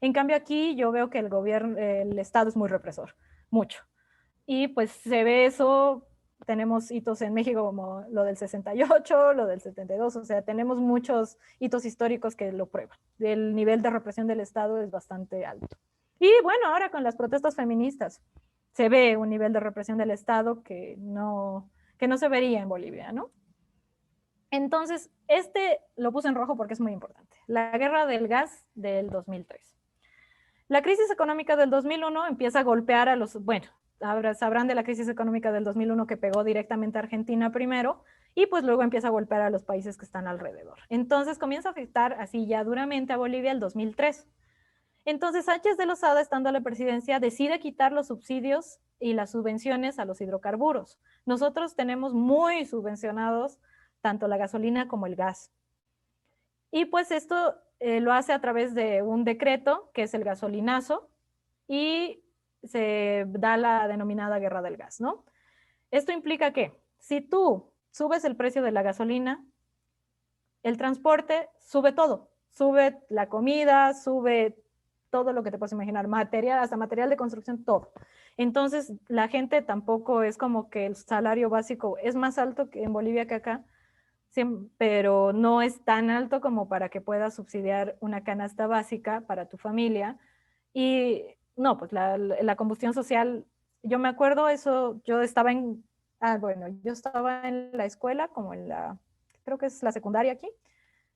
En cambio aquí yo veo que el Estado es muy represor, mucho. Y pues se ve eso tenemos hitos en México como lo del 68, lo del 72, o sea, tenemos muchos hitos históricos que lo prueban. El nivel de represión del Estado es bastante alto. Y bueno, ahora con las protestas feministas se ve un nivel de represión del Estado que no se vería en Bolivia, ¿no? Entonces, lo puse en rojo porque es muy importante. La guerra del gas del 2003. La crisis económica del 2001 empieza a golpear a los, bueno, sabrán de la crisis económica del 2001 que pegó directamente a Argentina primero, y pues luego empieza a golpear a los países que están alrededor. Entonces comienza a afectar así ya duramente a Bolivia el 2003. Entonces Sánchez de Lozada, estando a la presidencia, decide quitar los subsidios y las subvenciones a los hidrocarburos. Nosotros tenemos muy subvencionados tanto la gasolina como el gas. Y pues esto lo hace a través de un decreto, que es el gasolinazo, y se da la denominada guerra del gas, ¿no? Esto implica que si tú subes el precio de la gasolina, el transporte sube todo, sube la comida, sube todo lo que te puedes imaginar, material, hasta material de construcción, todo. Entonces, la gente tampoco es como que el salario básico es más alto que en Bolivia que acá, pero no es tan alto como para que puedas subsidiar una canasta básica para tu familia. Y no, pues la combustión social, yo me acuerdo eso, yo estaba en la escuela, como creo que es la secundaria aquí,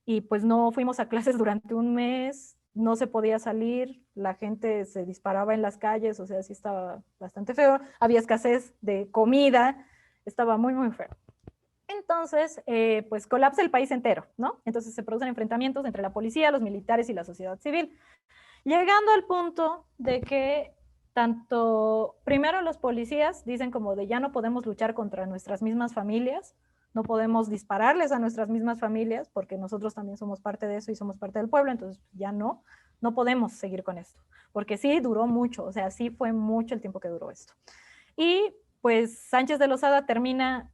y pues no fuimos a clases durante un mes, no se podía salir, la gente se disparaba en las calles, o sea, sí estaba bastante feo, había escasez de comida, estaba muy, muy feo. Entonces, pues colapsa el país entero, ¿no? Entonces se producen enfrentamientos entre la policía, los militares y la sociedad civil, llegando al punto de que primero los policías dicen como de ya no podemos luchar contra nuestras mismas familias, no podemos dispararles a nuestras mismas familias, porque nosotros también somos parte de eso y somos parte del pueblo, entonces ya no podemos seguir con esto, porque sí duró mucho, o sea, sí fue mucho el tiempo que duró esto. Y pues Sánchez de Lozada termina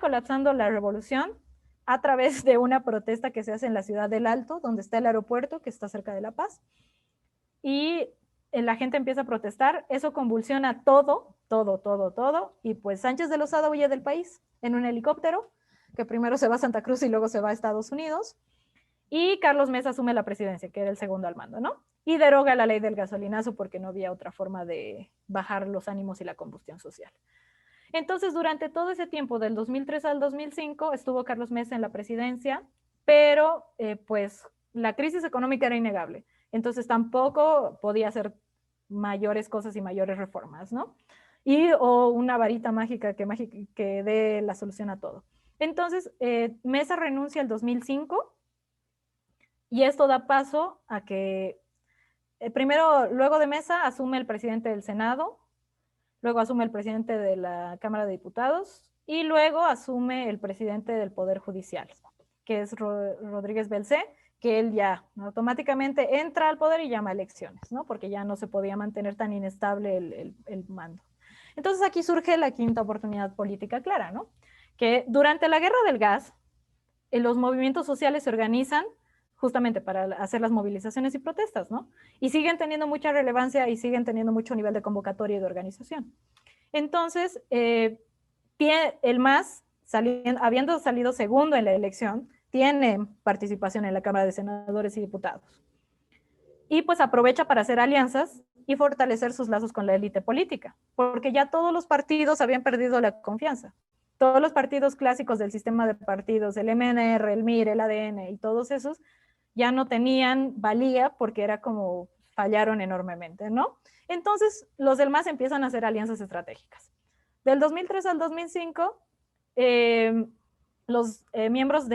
colapsando la revolución a través de una protesta que se hace en la ciudad del Alto, donde está el aeropuerto, que está cerca de La Paz, y la gente empieza a protestar, eso convulsiona todo, y pues Sánchez de Lozada huye del país en un helicóptero, que primero se va a Santa Cruz y luego se va a Estados Unidos, y Carlos Mesa asume la presidencia, que era el segundo al mando, ¿no? Y deroga la ley del gasolinazo porque no había otra forma de bajar los ánimos y la combustión social. Entonces, durante todo ese tiempo, del 2003 al 2005, estuvo Carlos Mesa en la presidencia, pero pues la crisis económica era innegable. Entonces tampoco podía hacer mayores cosas y mayores reformas, ¿no? O una varita mágica que dé la solución a todo. Entonces, Mesa renuncia el 2005 y esto da paso a que primero, luego de Mesa, asume el presidente del Senado, luego asume el presidente de la Cámara de Diputados y luego asume el presidente del Poder Judicial, que es Rodríguez Belcé, que él ya automáticamente entra al poder y llama a elecciones, ¿no? Porque ya no se podía mantener tan inestable el mando. Entonces aquí surge la quinta oportunidad política clara, ¿no? Que durante la guerra del gas, los movimientos sociales se organizan justamente para hacer las movilizaciones y protestas, ¿no? Y siguen teniendo mucha relevancia y siguen teniendo mucho nivel de convocatoria y de organización. Entonces, el MAS, habiendo salido segundo en la elección, tiene participación en la Cámara de Senadores y Diputados. Y pues aprovecha para hacer alianzas y fortalecer sus lazos con la élite política, porque ya todos los partidos habían perdido la confianza. Todos los partidos clásicos del sistema de partidos, el MNR, el MIR, el ADN y todos esos, ya no tenían valía porque era como fallaron enormemente, ¿no? Entonces, los del MAS empiezan a hacer alianzas estratégicas. Del 2003 al 2005, los miembros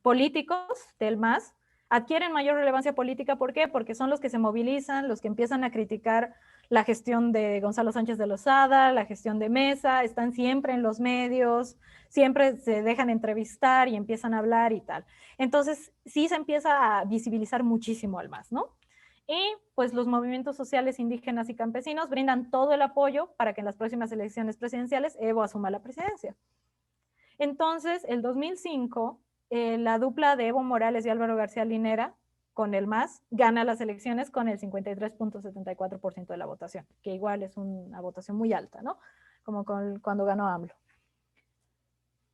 políticos del MAS adquieren mayor relevancia política. ¿Por qué? Porque son los que se movilizan, los que empiezan a criticar la gestión de Gonzalo Sánchez de Lozada, la gestión de Mesa, están siempre en los medios, siempre se dejan entrevistar y empiezan a hablar y tal. Entonces, sí se empieza a visibilizar muchísimo al MAS, ¿no? Y pues los movimientos sociales indígenas y campesinos brindan todo el apoyo para que en las próximas elecciones presidenciales Evo asuma la presidencia. Entonces, el 2005, la dupla de Evo Morales y Álvaro García Linera con el MAS gana las elecciones con el 53.74% de la votación, que igual es una votación muy alta, ¿no? Como cuando ganó AMLO.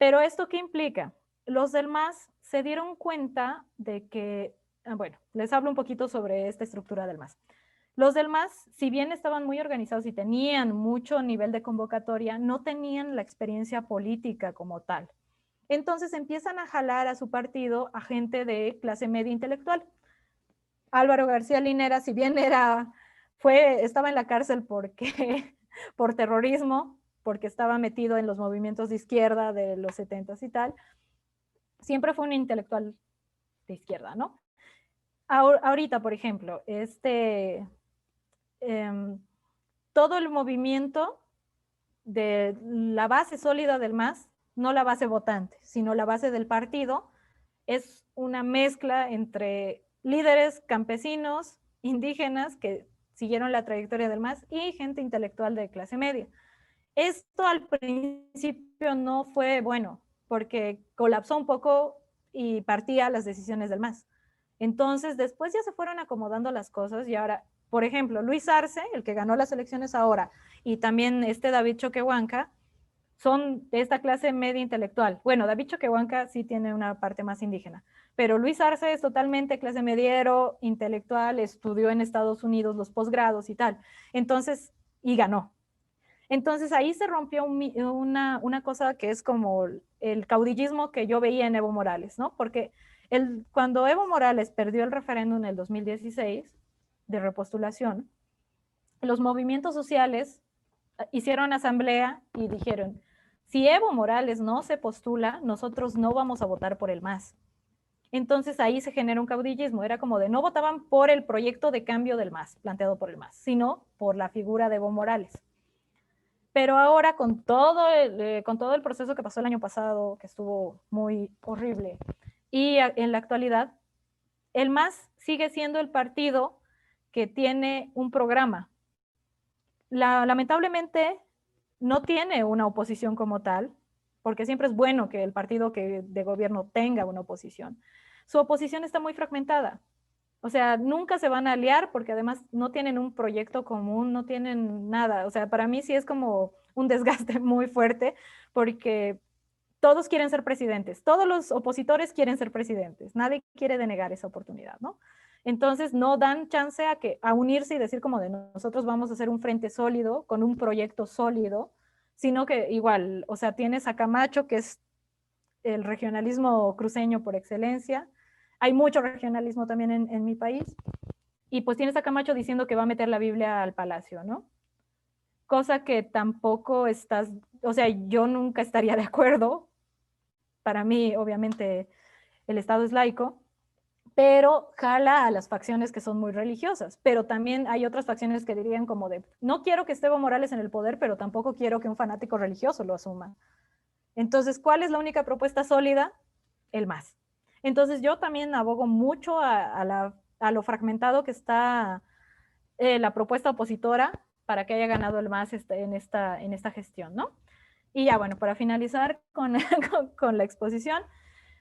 Pero ¿esto qué implica? Los del MAS se dieron cuenta de que, bueno, les hablo un poquito sobre esta estructura del MAS. Los del MAS, si bien estaban muy organizados y tenían mucho nivel de convocatoria, no tenían la experiencia política como tal. Entonces empiezan a jalar a su partido a gente de clase media intelectual. Álvaro García Linera, si bien estaba en la cárcel por terrorismo, porque estaba metido en los movimientos de izquierda de los 70s y tal, siempre fue un intelectual de izquierda, ¿no? Ahorita, por ejemplo, todo el movimiento de la base sólida del MAS, no la base votante, sino la base del partido, es una mezcla entre líderes campesinos, indígenas, que siguieron la trayectoria del MAS, y gente intelectual de clase media. Esto al principio no fue bueno, porque colapsó un poco y partía las decisiones del MAS. Entonces, después ya se fueron acomodando las cosas y ahora, por ejemplo, Luis Arce, el que ganó las elecciones ahora, y también David Choquehuanca, son de esta clase media intelectual. Bueno, David Choquehuanca sí tiene una parte más indígena, pero Luis Arce es totalmente clase mediero, intelectual, estudió en Estados Unidos los posgrados y tal. Entonces, y ganó. Entonces ahí se rompió una cosa que es como el caudillismo que yo veía en Evo Morales, ¿no? Porque cuando Evo Morales perdió el referéndum en el 2016 de repostulación, los movimientos sociales hicieron asamblea y dijeron, si Evo Morales no se postula, nosotros no vamos a votar por el MAS. Entonces ahí se genera un caudillismo, era como de no votaban por el proyecto de cambio del MAS, planteado por el MAS, sino por la figura de Evo Morales. Pero ahora con todo el proceso que pasó el año pasado, que estuvo muy horrible, y en la actualidad, el MAS sigue siendo el partido que tiene un programa. Lamentablemente no tiene una oposición como tal, porque siempre es bueno que el partido de gobierno tenga una oposición. Su oposición está muy fragmentada. O sea, nunca se van a aliar porque además no tienen un proyecto común, no tienen nada. O sea, para mí sí es como un desgaste muy fuerte porque todos quieren ser presidentes, todos los opositores quieren ser presidentes, nadie quiere denegar esa oportunidad, ¿no? Entonces no dan chance a unirse y decir como de nosotros vamos a hacer un frente sólido, con un proyecto sólido, sino que igual, o sea, tienes a Camacho, que es el regionalismo cruceño por excelencia, hay mucho regionalismo también en mi país, y pues tienes a Camacho diciendo que va a meter la Biblia al palacio, ¿no? Cosa que tampoco o sea, yo nunca estaría de acuerdo. Para mí, obviamente, el Estado es laico, pero jala a las facciones que son muy religiosas. Pero también hay otras facciones que dirían como de, no quiero que esté Evo Morales en el poder, pero tampoco quiero que un fanático religioso lo asuma. Entonces, ¿cuál es la única propuesta sólida? El MAS. Entonces, yo también abogo mucho a lo fragmentado que está la propuesta opositora para que haya ganado el MAS en esta gestión, ¿no? Y ya, bueno, para finalizar con la exposición,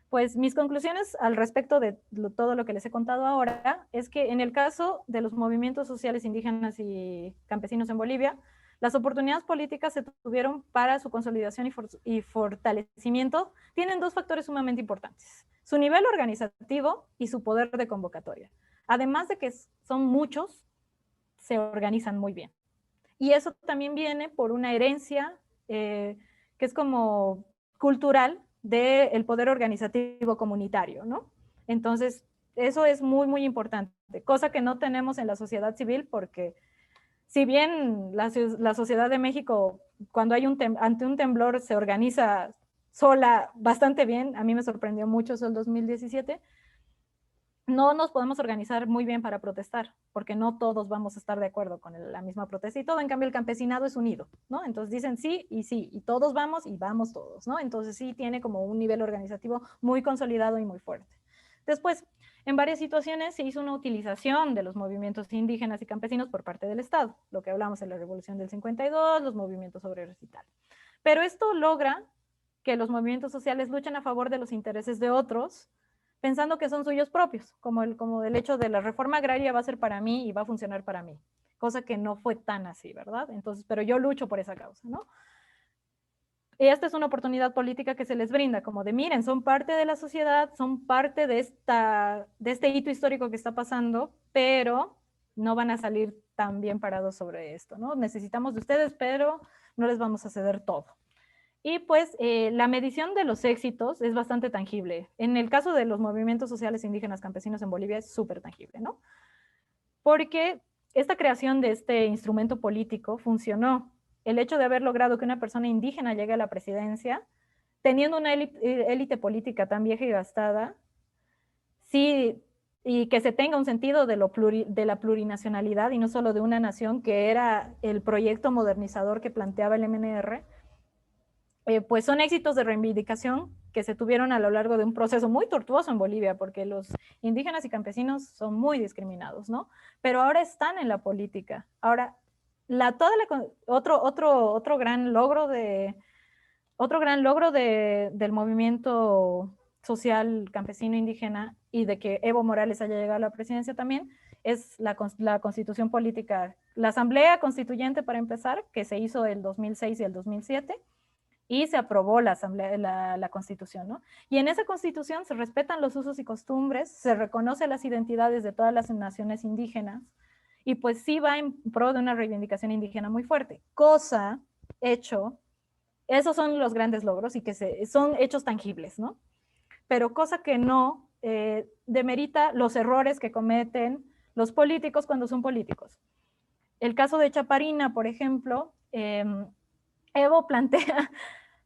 pues mis conclusiones al respecto de todo lo que les he contado ahora es que en el caso de los movimientos sociales indígenas y campesinos en Bolivia, las oportunidades políticas se tuvieron para su consolidación y fortalecimiento. Tienen dos factores sumamente importantes: su nivel organizativo y su poder de convocatoria. Además de que son muchos, se organizan muy bien. Y eso también viene por una herencia que es como cultural del poder organizativo comunitario, ¿no? Entonces, eso es muy, muy importante, cosa que no tenemos en la sociedad civil, porque si bien la sociedad de México, cuando hay ante un temblor, se organiza sola bastante bien, a mí me sorprendió mucho eso el 2017, no nos podemos organizar muy bien para protestar, porque no todos vamos a estar de acuerdo con la misma protesta y todo. En cambio, el campesinado es unido, ¿no? Entonces dicen sí, y todos vamos y vamos todos, ¿no? Entonces sí tiene como un nivel organizativo muy consolidado y muy fuerte. Después, en varias situaciones se hizo una utilización de los movimientos indígenas y campesinos por parte del Estado, lo que hablamos en la Revolución del 52, los movimientos obreros y tal. Pero esto logra que los movimientos sociales luchen a favor de los intereses de otros, pensando que son suyos propios, como el hecho de la reforma agraria va a ser para mí y va a funcionar para mí, cosa que no fue tan así, ¿verdad? Entonces, pero yo lucho por esa causa, ¿no? Y esta es una oportunidad política que se les brinda, como de miren, son parte de la sociedad, son parte de este hito histórico que está pasando, pero no van a salir tan bien parados sobre esto, ¿no? Necesitamos de ustedes, pero no les vamos a ceder todo. Y pues la medición de los éxitos es bastante tangible. En el caso de los movimientos sociales indígenas campesinos en Bolivia es súper tangible, ¿no? Porque esta creación de este instrumento político funcionó. El hecho de haber logrado que una persona indígena llegue a la presidencia, teniendo una élite política tan vieja y gastada, sí, y que se tenga un sentido de la plurinacionalidad y no solo de una nación, que era el proyecto modernizador que planteaba el MNR, pues son éxitos de reivindicación que se tuvieron a lo largo de un proceso muy tortuoso en Bolivia, porque los indígenas y campesinos son muy discriminados, ¿no? Pero ahora están en la política. Ahora, otro gran logro del movimiento social campesino indígena y de que Evo Morales haya llegado a la presidencia también, es la constitución política, la asamblea constituyente para empezar, que se hizo el 2006 y el 2007, y se aprobó la Constitución, ¿no? Y en esa Constitución se respetan los usos y costumbres, se reconoce las identidades de todas las naciones indígenas, y pues sí va en pro de una reivindicación indígena muy fuerte, esos son los grandes logros y que son hechos tangibles, ¿no? Pero cosa que no demerita los errores que cometen los políticos cuando son políticos. El caso de Chaparina, por ejemplo, Evo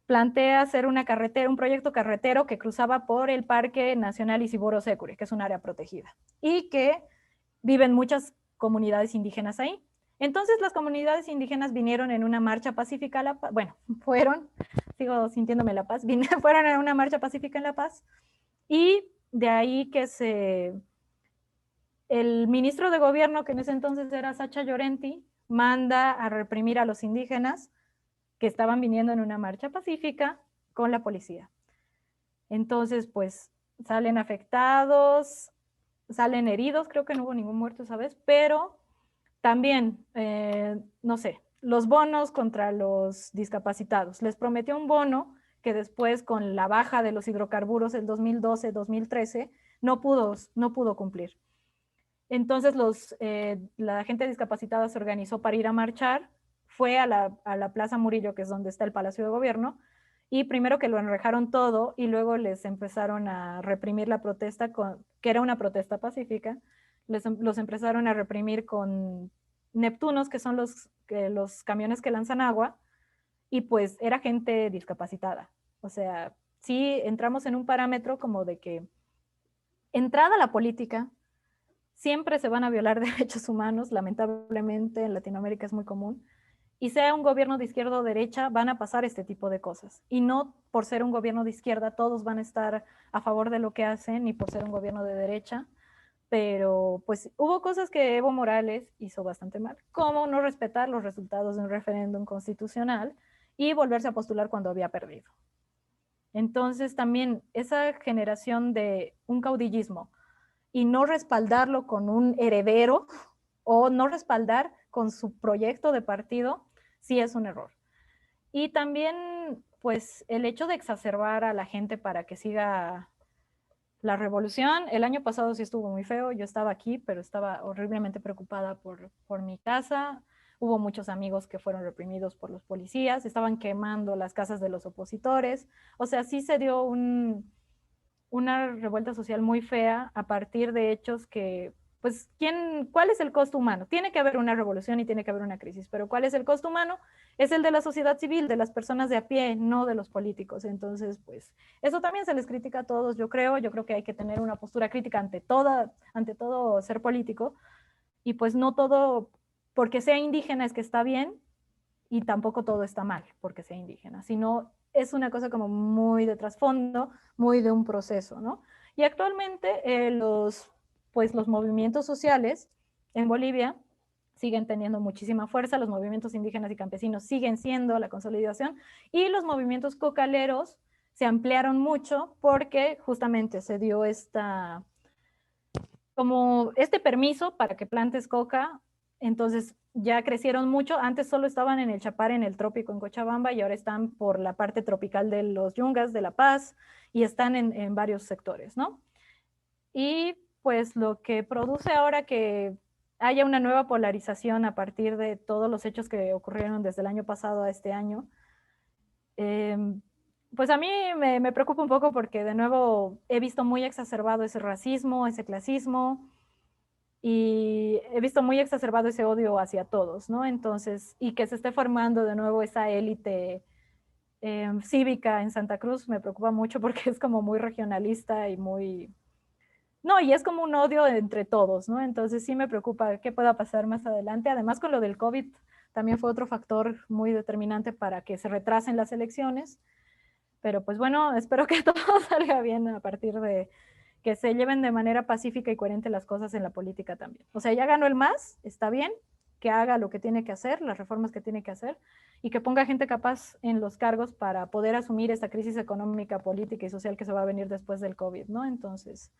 plantea hacer un proyecto carretero que cruzaba por el Parque Nacional Isiboro Secure, que es un área protegida, y que viven muchas comunidades indígenas ahí. Entonces las comunidades indígenas vinieron en una marcha pacífica a La Paz, sigo sintiéndome La Paz, fueron en una marcha pacífica en La Paz, y de ahí que el ministro de gobierno, que en ese entonces era Sacha Llorenti, manda a reprimir a los indígenas que estaban viniendo en una marcha pacífica con la policía. Entonces, pues, salen afectados, salen heridos, creo que no hubo ningún muerto esa vez, pero también, no sé, los bonos contra los discapacitados. Les prometió un bono que después, con la baja de los hidrocarburos en 2012-2013, no pudo cumplir. Entonces, la gente discapacitada se organizó para ir a marchar, fue a la Plaza Murillo, que es donde está el Palacio de Gobierno, y primero que lo enrejaron todo y luego les empezaron a reprimir la protesta, que era una protesta pacífica, los empezaron a reprimir con Neptunos, que son los camiones que lanzan agua, y pues era gente discapacitada. O sea, sí entramos en un parámetro como de que entrada a la política, siempre se van a violar derechos humanos, lamentablemente en Latinoamérica es muy común, y sea un gobierno de izquierda o derecha, van a pasar este tipo de cosas. Y no por ser un gobierno de izquierda todos van a estar a favor de lo que hacen, ni por ser un gobierno de derecha, pero pues hubo cosas que Evo Morales hizo bastante mal, como no respetar los resultados de un referéndum constitucional y volverse a postular cuando había perdido. Entonces también esa generación de un caudillismo y no respaldarlo con un heredero o no respaldar con su proyecto de partido, sí es un error. Y también, pues, el hecho de exacerbar a la gente para que siga la revolución. El año pasado sí estuvo muy feo, yo estaba aquí, pero estaba horriblemente preocupada por mi casa. Hubo muchos amigos que fueron reprimidos por los policías, estaban quemando las casas de los opositores. O sea, sí se dio una revuelta social muy fea a partir de hechos que, pues, ¿cuál es el costo humano? Tiene que haber una revolución y tiene que haber una crisis, pero ¿cuál es el costo humano? Es el de la sociedad civil, de las personas de a pie, no de los políticos. Entonces, pues, eso también se les critica a todos, yo creo que hay que tener una postura crítica ante todo ser político, y pues no todo, porque sea indígena es que está bien, y tampoco todo está mal porque sea indígena, sino es una cosa como muy de trasfondo, muy de un proceso, ¿no? Y actualmente los movimientos sociales en Bolivia siguen teniendo muchísima fuerza, los movimientos indígenas y campesinos siguen siendo la consolidación, y los movimientos cocaleros se ampliaron mucho porque justamente se dio como este permiso para que plantes coca. Entonces ya crecieron mucho. Antes solo estaban en el Chapare, en el trópico, en Cochabamba, y ahora están por la parte tropical de los Yungas, de La Paz, y están en varios sectores, ¿no? Y pues lo que produce ahora que haya una nueva polarización a partir de todos los hechos que ocurrieron desde el año pasado a este año, pues a mí me preocupa un poco porque de nuevo he visto muy exacerbado ese racismo, ese clasismo, y he visto muy exacerbado ese odio hacia todos, ¿no? Entonces, y que se esté formando de nuevo esa élite cívica en Santa Cruz me preocupa mucho porque es como muy regionalista y muy... No, y es como un odio entre todos, ¿no? Entonces sí me preocupa qué pueda pasar más adelante. Además, con lo del COVID también fue otro factor muy determinante para que se retrasen las elecciones. Pero pues bueno, espero que todo salga bien a partir de que se lleven de manera pacífica y coherente las cosas en la política también. O sea, ya ganó el MAS, está bien, que haga lo que tiene que hacer, las reformas que tiene que hacer, y que ponga gente capaz en los cargos para poder asumir esta crisis económica, política y social que se va a venir después del COVID, ¿no? Entonces,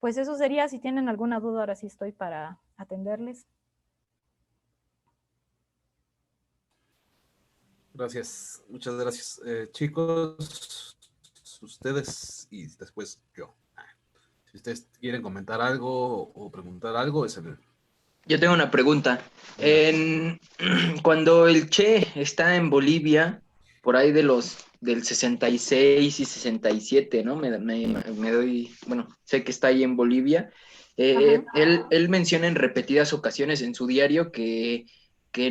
pues eso sería. Si tienen alguna duda, ahora sí estoy para atenderles. Gracias, muchas gracias. Chicos, ustedes y después yo. Si ustedes quieren comentar algo o preguntar algo, es el... Yo tengo una pregunta. Cuando el Che está en Bolivia, por ahí del 66 y 67, ¿no? Me doy, bueno, sé que está ahí en Bolivia. Él menciona en repetidas ocasiones en su diario que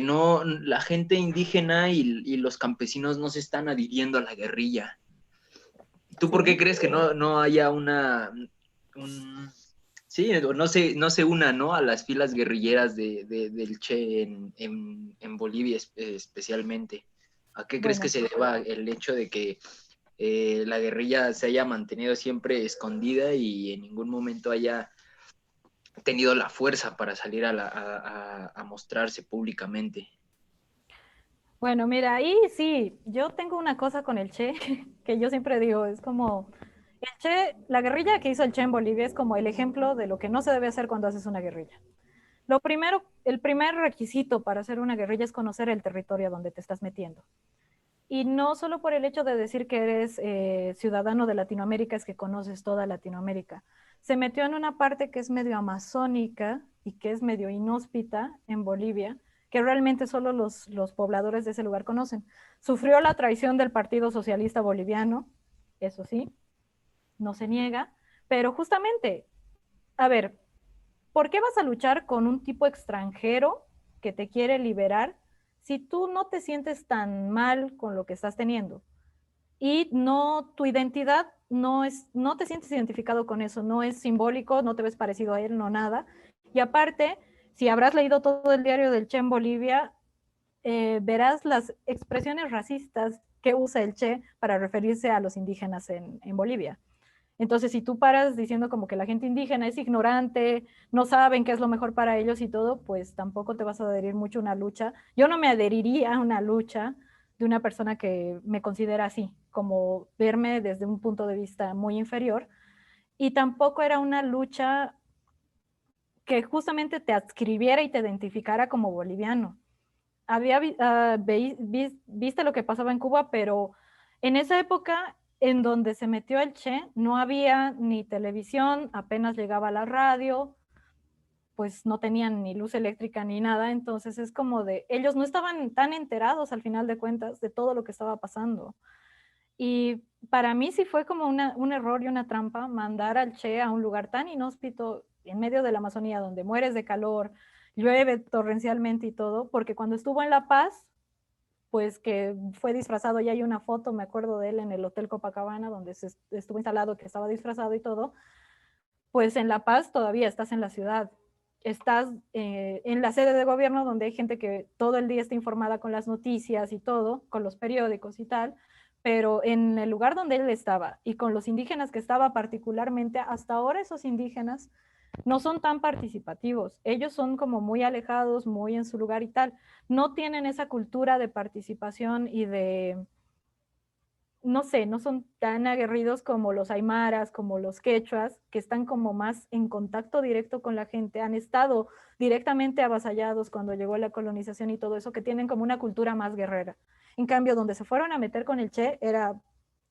no, la gente indígena y los campesinos no se están adhiriendo a la guerrilla. ¿Tú por qué crees que no haya sí, no se una, ¿no? A las filas guerrilleras del Che en Bolivia especialmente? ¿A qué crees que se deba el hecho de que la guerrilla se haya mantenido siempre escondida y en ningún momento haya tenido la fuerza para salir a mostrarse públicamente? Bueno, mira, ahí sí, yo tengo una cosa con el Che, que yo siempre digo, es como, el Che, la guerrilla que hizo el Che en Bolivia es como el ejemplo de lo que no se debe hacer cuando haces una guerrilla. Lo primero, el primer requisito para hacer una guerrilla es conocer el territorio donde te estás metiendo. Y no solo por el hecho de decir que eres ciudadano de Latinoamérica es que conoces toda Latinoamérica. Se metió en una parte que es medio amazónica y que es medio inhóspita en Bolivia, que realmente solo los pobladores de ese lugar conocen. Sufrió la traición del Partido Socialista Boliviano, eso sí, no se niega, pero justamente, a ver, ¿por qué vas a luchar con un tipo extranjero que te quiere liberar si tú no te sientes tan mal con lo que estás teniendo? Y no, tu identidad no te sientes identificado con eso, no es simbólico, no te ves parecido a él, no nada. Y aparte, si habrás leído todo el diario del Che en Bolivia, verás las expresiones racistas que usa el Che para referirse a los indígenas en Bolivia. Entonces, si tú paras diciendo como que la gente indígena es ignorante, no saben qué es lo mejor para ellos y todo, pues tampoco te vas a adherir mucho a una lucha. Yo no me adheriría a una lucha de una persona que me considera así, como verme desde un punto de vista muy inferior. Y tampoco era una lucha que justamente te adscribiera y te identificara como boliviano. Viste lo que pasaba en Cuba, pero en esa época en donde se metió el Che, no había ni televisión, apenas llegaba la radio, pues no tenían ni luz eléctrica ni nada, entonces es como de, ellos no estaban tan enterados al final de cuentas de todo lo que estaba pasando. Y para mí sí fue como un error y una trampa mandar al Che a un lugar tan inhóspito en medio de la Amazonía, donde mueres de calor, llueve torrencialmente y todo, porque cuando estuvo en La Paz, pues que fue disfrazado, y hay una foto, me acuerdo de él en el Hotel Copacabana, donde se estuvo instalado, que estaba disfrazado y todo, pues en La Paz todavía estás en la ciudad, estás en la sede de gobierno donde hay gente que todo el día está informada con las noticias y todo, con los periódicos y tal, pero en el lugar donde él estaba y con los indígenas que estaba particularmente, hasta ahora esos indígenas no son tan participativos, ellos son como muy alejados, muy en su lugar y tal, no tienen esa cultura de participación y de no sé, no son tan aguerridos como los aymaras, como los quechuas, que están como más en contacto directo con la gente, han estado directamente avasallados cuando llegó la colonización y todo eso, que tienen como una cultura más guerrera. En cambio, donde se fueron a meter con el Che era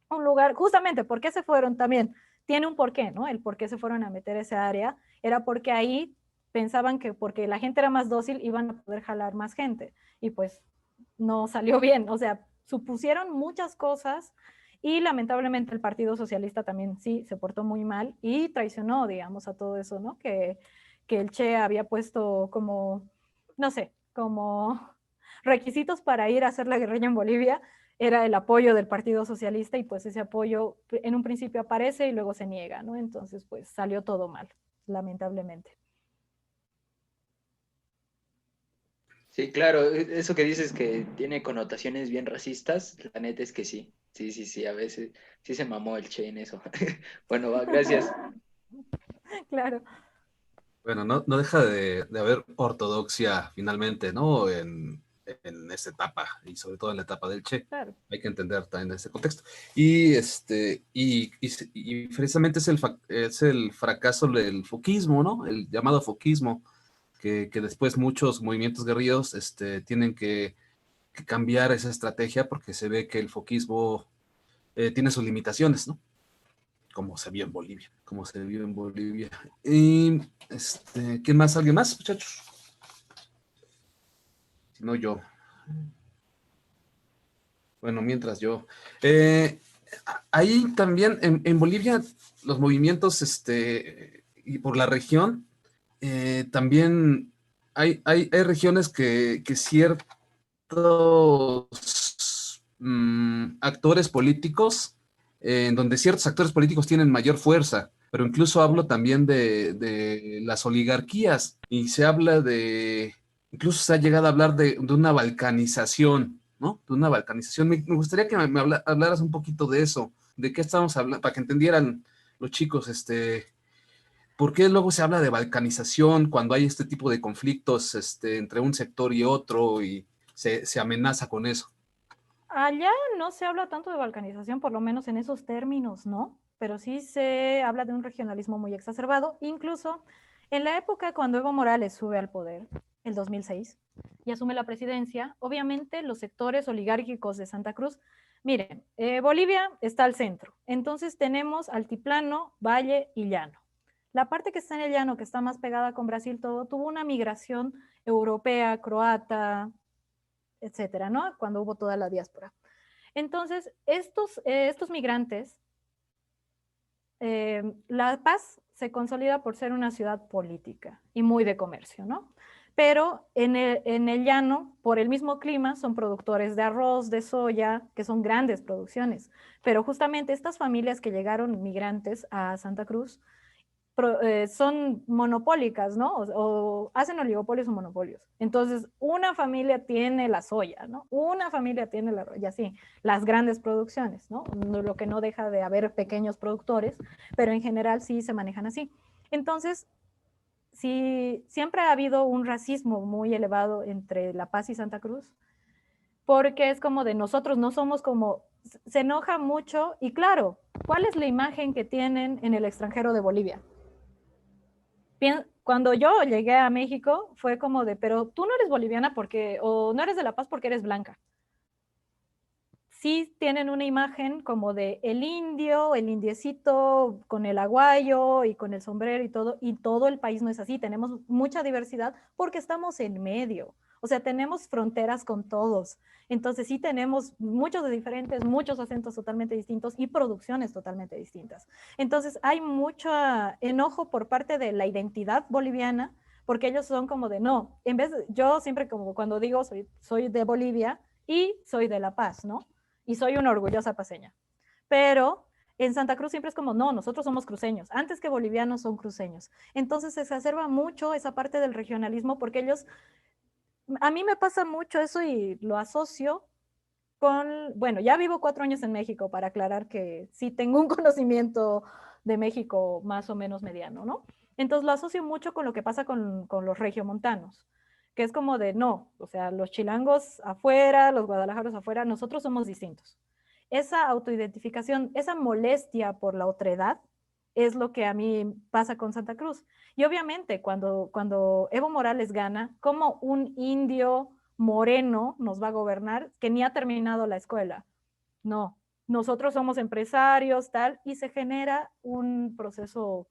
un lugar, justamente, ¿por qué se fueron también? Tiene un porqué, ¿no? El por qué se fueron a meter a esa área era porque ahí pensaban que porque la gente era más dócil iban a poder jalar más gente y pues no salió bien, o sea, supusieron muchas cosas y lamentablemente el Partido Socialista también sí se portó muy mal y traicionó, digamos, a todo eso, ¿no? Que el Che había puesto como, no sé, como requisitos para ir a hacer la guerrilla en Bolivia era el apoyo del Partido Socialista y pues ese apoyo en un principio aparece y luego se niega, ¿no? Entonces pues salió todo mal, lamentablemente. Sí, claro, eso que dices que tiene connotaciones bien racistas, la neta es que sí, sí, a veces sí se mamó el Che en eso. Bueno, va, gracias. Claro. Bueno, no deja de haber ortodoxia finalmente, ¿no? En esta etapa, y sobre todo en la etapa del Che. Claro. Hay que entender también ese contexto. Y precisamente es el fracaso del foquismo, ¿no? El llamado foquismo, que después muchos movimientos guerrilleros tienen que cambiar esa estrategia porque se ve que el foquismo tiene sus limitaciones, ¿no? Como se vio en Bolivia, como se vio en Bolivia. Y, ¿quién más? ¿Alguien más, muchachos? Si no, yo. Bueno, mientras yo. Eh, Ahí también en Bolivia los movimientos y por la región, también hay regiones que ciertos actores políticos, en donde ciertos actores políticos tienen mayor fuerza, pero incluso hablo también de las oligarquías y se habla incluso se ha llegado a hablar de una balcanización, ¿no? De una balcanización. Me gustaría que me hablaras un poquito de eso, de qué estamos hablando, para que entendieran los chicos, ¿por qué luego se habla de balcanización cuando hay este tipo de conflictos entre un sector y otro y se amenaza con eso? Allá no se habla tanto de balcanización, por lo menos en esos términos, ¿no? Pero sí se habla de un regionalismo muy exacerbado. Incluso en la época cuando Evo Morales sube al poder, el 2006, y asume la presidencia, obviamente los sectores oligárquicos de Santa Cruz, miren, Bolivia está al centro, entonces tenemos altiplano, valle y llano. La parte que está en el llano, que está más pegada con Brasil, todo, tuvo una migración europea, croata, etcétera, ¿no? Cuando hubo toda la diáspora. Entonces, estos migrantes, La Paz se consolida por ser una ciudad política y muy de comercio, ¿no? Pero en el llano, por el mismo clima, son productores de arroz, de soya, que son grandes producciones. Pero justamente estas familias que llegaron migrantes a Santa Cruz son monopólicas, ¿no? O hacen oligopolios o monopolios. Entonces, una familia tiene la soya, ¿no? Una familia tiene la y así, las grandes producciones, ¿no? Lo que no deja de haber pequeños productores, pero en general sí se manejan así. Entonces, sí, siempre ha habido un racismo muy elevado entre La Paz y Santa Cruz, porque es como de nosotros no somos como, se enoja mucho y claro, ¿cuál es la imagen que tienen en el extranjero de Bolivia? Cuando yo llegué a México fue como de, pero tú no eres boliviana porque, o no eres de La Paz porque eres blanca. Sí tienen una imagen como de el indio, el indiecito con el aguayo y con el sombrero y todo el país no es así. Tenemos mucha diversidad porque estamos en medio. O sea, tenemos fronteras con todos. Entonces sí tenemos muchos de diferentes, muchos acentos totalmente distintos y producciones totalmente distintas. Entonces hay mucho enojo por parte de la identidad boliviana porque ellos son como de no, en vez de, yo siempre como cuando digo soy de Bolivia y soy de La Paz, ¿no? Y soy una orgullosa paseña. Pero en Santa Cruz siempre es como, no, nosotros somos cruceños, antes que bolivianos son cruceños. Entonces se exacerba mucho esa parte del regionalismo porque ellos, a mí me pasa mucho eso y lo asocio con, bueno, ya vivo 4 años en México para aclarar que sí tengo un conocimiento de México más o menos mediano, ¿no? Entonces lo asocio mucho con lo que pasa con los regiomontanos, que es como de, no, o sea, los chilangos afuera, los guadalajaros afuera, nosotros somos distintos. esa autoidentificación, esa molestia por la otredad, es lo que a mí pasa con Santa Cruz. Y obviamente cuando Evo Morales gana, como un indio moreno nos va a gobernar que ni ha terminado la escuela. No, nosotros somos empresarios, tal, y se genera un proceso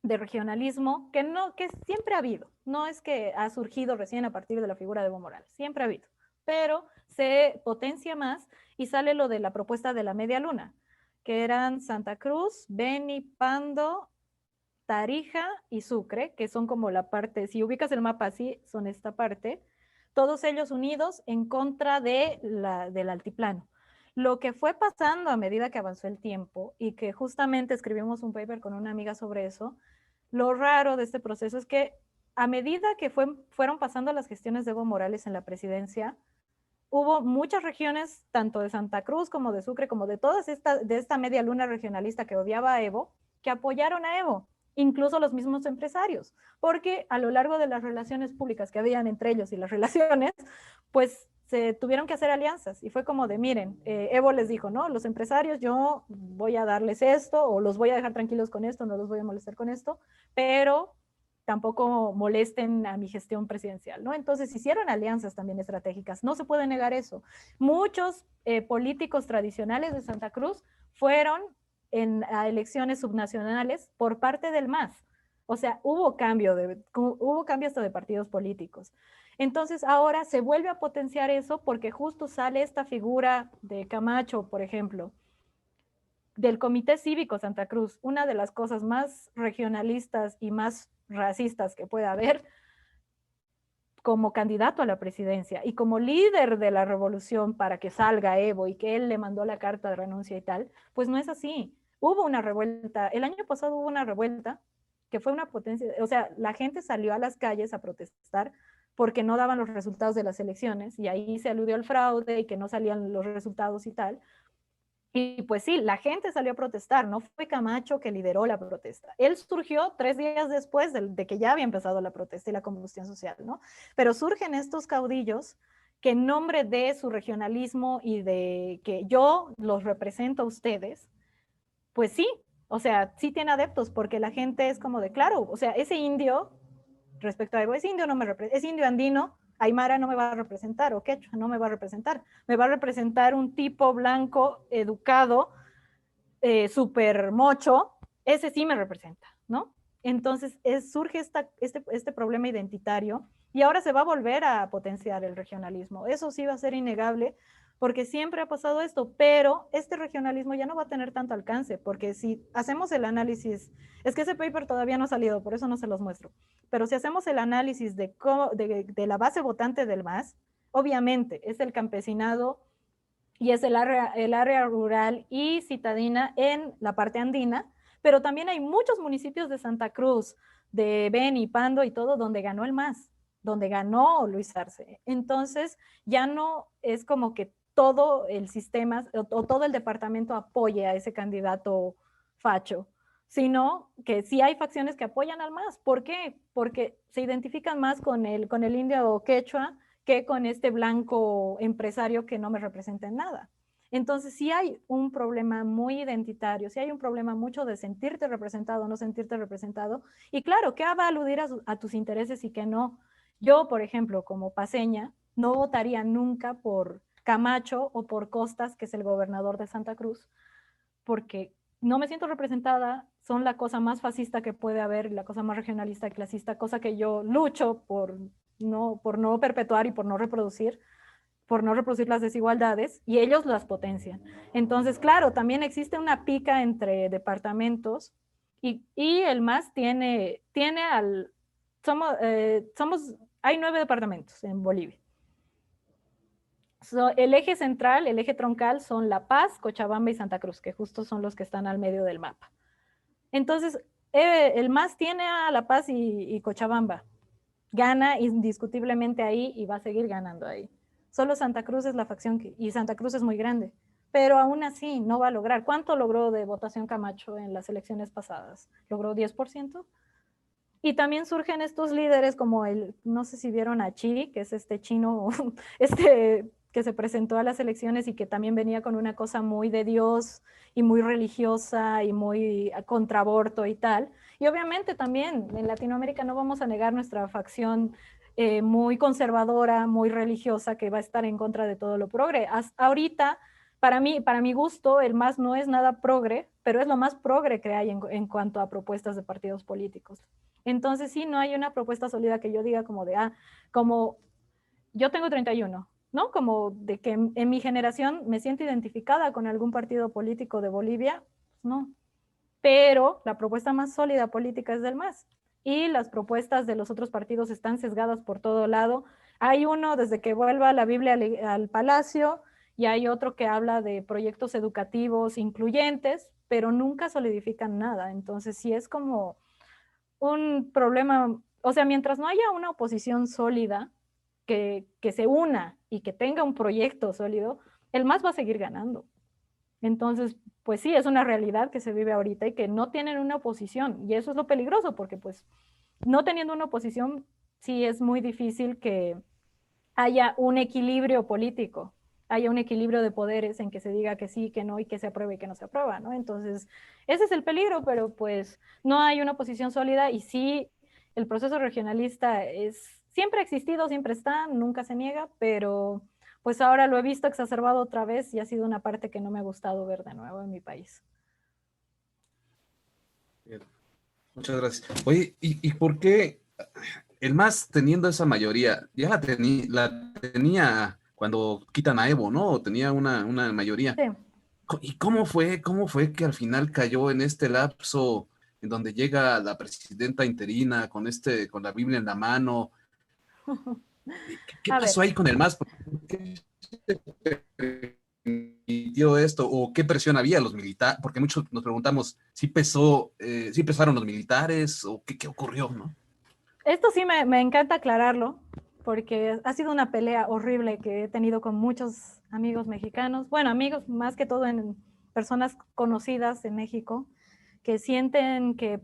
de regionalismo que siempre ha habido. No es que ha surgido recién a partir de la figura de Evo Morales, siempre ha habido, pero se potencia más y sale lo de la propuesta de la media luna, que eran Santa Cruz, Beni, Pando, Tarija y Sucre, que son como la parte, si ubicas el mapa así, son esta parte, todos ellos unidos en contra del altiplano. Lo que fue pasando a medida que avanzó el tiempo y que justamente escribimos un paper con una amiga sobre eso, lo raro de este proceso es que a medida que fueron pasando las gestiones de Evo Morales en la presidencia, hubo muchas regiones, tanto de Santa Cruz como de Sucre, como de toda esta media luna regionalista que odiaba a Evo, que apoyaron a Evo, incluso los mismos empresarios, porque a lo largo de las relaciones públicas que habían entre ellos y las relaciones, pues se tuvieron que hacer alianzas y fue como de, miren, Evo les dijo, no, los empresarios yo voy a darles esto o los voy a dejar tranquilos con esto, no los voy a molestar con esto, pero tampoco molesten a mi gestión presidencial, ¿no? Entonces hicieron alianzas también estratégicas, no se puede negar eso. Muchos políticos tradicionales de Santa Cruz fueron a elecciones subnacionales por parte del MAS. O sea, hubo cambio hasta de partidos políticos. Entonces ahora se vuelve a potenciar eso porque justo sale esta figura de Camacho, por ejemplo, del Comité Cívico Santa Cruz, una de las cosas más regionalistas y más racistas que pueda haber, como candidato a la presidencia y como líder de la revolución para que salga Evo y que él le mandó la carta de renuncia y tal, pues no es así. Hubo una revuelta, el año pasado hubo una revuelta que fue una potencia, o sea, la gente salió a las calles a protestar porque no daban los resultados de las elecciones y ahí se aludió al fraude y que no salían los resultados y tal. Y pues sí, la gente salió a protestar, no fue Camacho que lideró la protesta. Él surgió 3 días después de que ya había empezado la protesta y la combustión social, ¿no? Pero surgen estos caudillos que en nombre de su regionalismo y de que yo los represento a ustedes, pues sí, o sea, sí tiene adeptos, porque la gente es como de, claro, o sea, ese indio, respecto a Evo, ese indio no me representa, ese indio andino, Aymara no me va a representar, o Quechua no me va a representar, me va a representar un tipo blanco, educado, súper mocho, ese sí me representa, ¿no? Entonces surge este problema identitario y ahora se va a volver a potenciar el regionalismo. Eso sí va a ser innegable porque siempre ha pasado esto, pero este regionalismo ya no va a tener tanto alcance, porque si hacemos el análisis, es que ese paper todavía no ha salido, por eso no se los muestro, pero si hacemos el análisis de la base votante del MAS, obviamente es el campesinado y es el área rural y citadina en la parte andina, pero también hay muchos municipios de Santa Cruz, de Beni, Pando y todo, donde ganó el MAS, donde ganó Luis Arce. Entonces, ya no es como que todo el sistema o todo el departamento apoye a ese candidato facho, sino que sí hay facciones que apoyan al MAS. ¿Por qué? Porque se identifican más con el indio quechua que con este blanco empresario que no me representa en nada. Entonces sí hay un problema muy identitario, sí hay un problema mucho de sentirte representado o no sentirte representado. Y claro, ¿qué va a aludir a tus intereses y qué no? Yo, por ejemplo, como paseña, no votaría nunca por Camacho o por Costas, que es el gobernador de Santa Cruz, porque no me siento representada, son la cosa más fascista que puede haber, la cosa más regionalista, clasista, cosa que yo lucho por no perpetuar y por no reproducir las desigualdades, y ellos las potencian. Entonces, claro, también existe una pica entre departamentos y el MAS hay 9 departamentos en Bolivia. El eje central, el eje troncal son La Paz, Cochabamba y Santa Cruz, que justo son los que están al medio del mapa. Entonces, el MAS tiene a La Paz y Cochabamba. Gana indiscutiblemente ahí y va a seguir ganando ahí. Solo Santa Cruz es la facción y Santa Cruz es muy grande, pero aún así no va a lograr. ¿Cuánto logró de votación Camacho en las elecciones pasadas? ¿Logró 10%? Y también surgen estos líderes como no sé si vieron a Chi, que es este chino, que que se presentó a las elecciones y que también venía con una cosa muy de Dios y muy religiosa y muy contra aborto y tal. Y obviamente también en Latinoamérica no vamos a negar nuestra facción muy conservadora, muy religiosa, que va a estar en contra de todo lo progre. Hasta ahorita, para mi gusto, el MAS no es nada progre, pero es lo más progre que hay en cuanto a propuestas de partidos políticos. Entonces sí, no hay una propuesta sólida que yo diga como de, como yo tengo 31, ¿no? Como de que en mi generación me siento identificada con algún partido político de Bolivia, no. Pero la propuesta más sólida política es del MAS. Y las propuestas de los otros partidos están sesgadas por todo lado. Hay uno desde que vuelva la Biblia al Palacio y hay otro que habla de proyectos educativos incluyentes, pero nunca solidifican nada. Entonces sí es como un problema, o sea, mientras no haya una oposición sólida que se una y que tenga un proyecto sólido, el MAS va a seguir ganando. Entonces, pues sí, es una realidad que se vive ahorita y que no tienen una oposición. Y eso es lo peligroso, porque pues no teniendo una oposición, sí es muy difícil que haya un equilibrio político, haya un equilibrio de poderes en que se diga que sí, que no, y que se apruebe y que no se aprueba, ¿no? Entonces, ese es el peligro, pero pues no hay una oposición sólida y sí, el proceso regionalista siempre ha existido, siempre está, nunca se niega, pero pues ahora lo he visto exacerbado otra vez y ha sido una parte que no me ha gustado ver de nuevo en mi país. Bien, muchas gracias. Oye, ¿y por qué el MAS teniendo esa mayoría, ya la tenía cuando quitan a Evo, ¿no? Tenía una mayoría. Sí. ¿Y cómo fue que al final cayó en este lapso en donde llega la presidenta interina con la Biblia en la mano? ¿Qué A ver, pasó ahí con el MAS? ¿Por qué se permitió esto? ¿O qué presión había los militares? Porque muchos nos preguntamos si si pesaron los militares o qué ocurrió, ¿no? esto sí me encanta aclararlo, porque ha sido una pelea horrible que he tenido con muchos amigos mexicanos, bueno, amigos más que todo en personas conocidas en México, que sienten que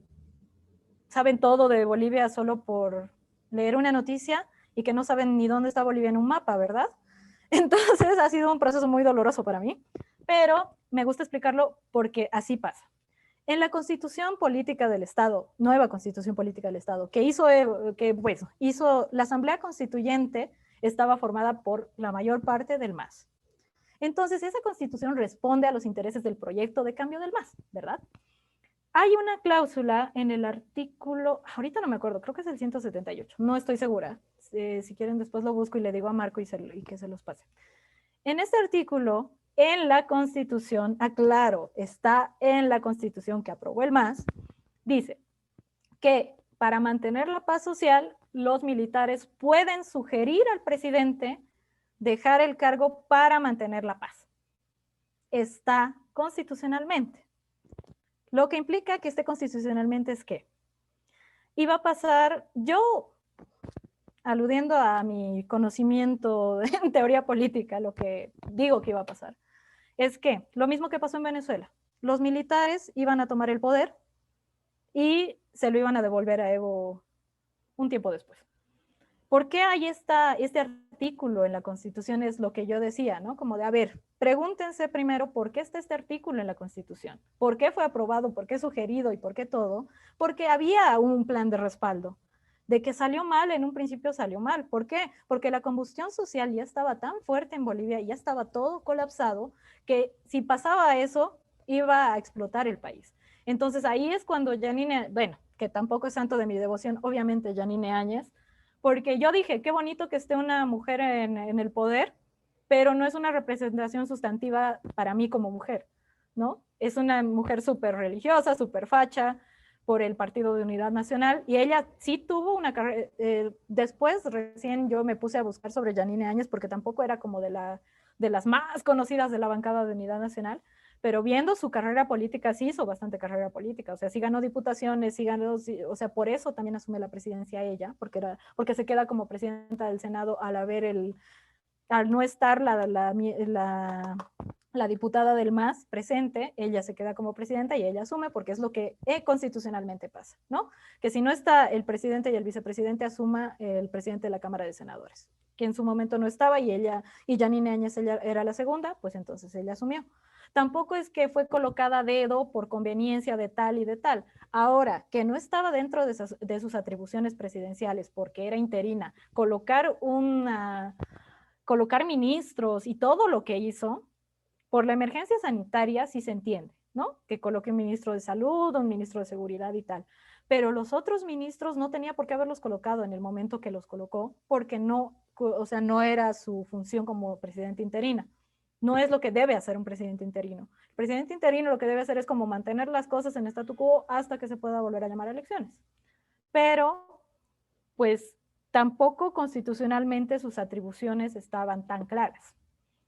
saben todo de Bolivia solo por leer una noticia y que no saben ni dónde está Bolivia en un mapa, ¿verdad? Entonces ha sido un proceso muy doloroso para mí, pero me gusta explicarlo porque así pasa. En la Constitución Política del Estado, nueva Constitución Política del Estado, que hizo la Asamblea Constituyente, estaba formada por la mayor parte del MAS. Entonces, esa Constitución responde a los intereses del proyecto de cambio del MAS, ¿verdad? Hay una cláusula en el artículo, ahorita no me acuerdo, creo que es el 178, no estoy segura. Si quieren después lo busco y le digo a Marco y que se los pase. En este artículo, en la Constitución, aclaro, está en la Constitución que aprobó el MAS, dice que para mantener la paz social, los militares pueden sugerir al presidente dejar el cargo para mantener la paz. Está constitucionalmente. Lo que implica que esté constitucionalmente es que iba a pasar, yo, aludiendo a mi conocimiento en teoría política, lo que digo que iba a pasar, es que lo mismo que pasó en Venezuela, los militares iban a tomar el poder y se lo iban a devolver a Evo un tiempo después. ¿Por qué hay este artículo en la Constitución? Es lo que yo decía, ¿no? Como de, a ver, pregúntense primero por qué está este artículo en la Constitución, por qué fue aprobado, por qué sugerido y por qué todo, porque había un plan de respaldo. De que salió mal, en un principio salió mal. ¿Por qué? Porque la combustión social ya estaba tan fuerte en Bolivia, ya estaba todo colapsado, que si pasaba eso, iba a explotar el país. Entonces ahí es cuando Yanine, bueno, que tampoco es santo de mi devoción, obviamente Yanine Áñez, porque yo dije, qué bonito que esté una mujer en el poder, pero no es una representación sustantiva para mí como mujer, ¿no? Es una mujer súper religiosa, súper facha, por el Partido de Unidad Nacional, y ella sí tuvo una carrera, después recién yo me puse a buscar sobre Yanine Áñez, porque tampoco era como de las más conocidas de la bancada de Unidad Nacional, pero viendo su carrera política, sí hizo bastante carrera política, o sea, sí ganó diputaciones, sí ganó, sí, o sea, por eso también asume la presidencia ella, porque se queda como presidenta del Senado al no estar la diputada del MAS presente, ella se queda como presidenta y ella asume porque es lo que constitucionalmente pasa, ¿no? Que si no está el presidente y el vicepresidente, asuma el presidente de la Cámara de Senadores. que en su momento no estaba, y Yanine Áñez ella era la segunda, pues entonces ella asumió. Tampoco es que fue colocada a dedo por conveniencia de tal y de tal. Ahora, que no estaba dentro de sus atribuciones presidenciales porque era interina, colocar ministros y todo lo que hizo, por la emergencia sanitaria sí se entiende, ¿no? Que coloque un ministro de salud, un ministro de seguridad y tal. Pero los otros ministros no tenía por qué haberlos colocado en el momento que los colocó, porque no, o sea, no era su función como presidente interina. No es lo que debe hacer un presidente interino. El presidente interino lo que debe hacer es como mantener las cosas en statu quo hasta que se pueda volver a llamar a elecciones. Pero, pues, tampoco constitucionalmente sus atribuciones estaban tan claras.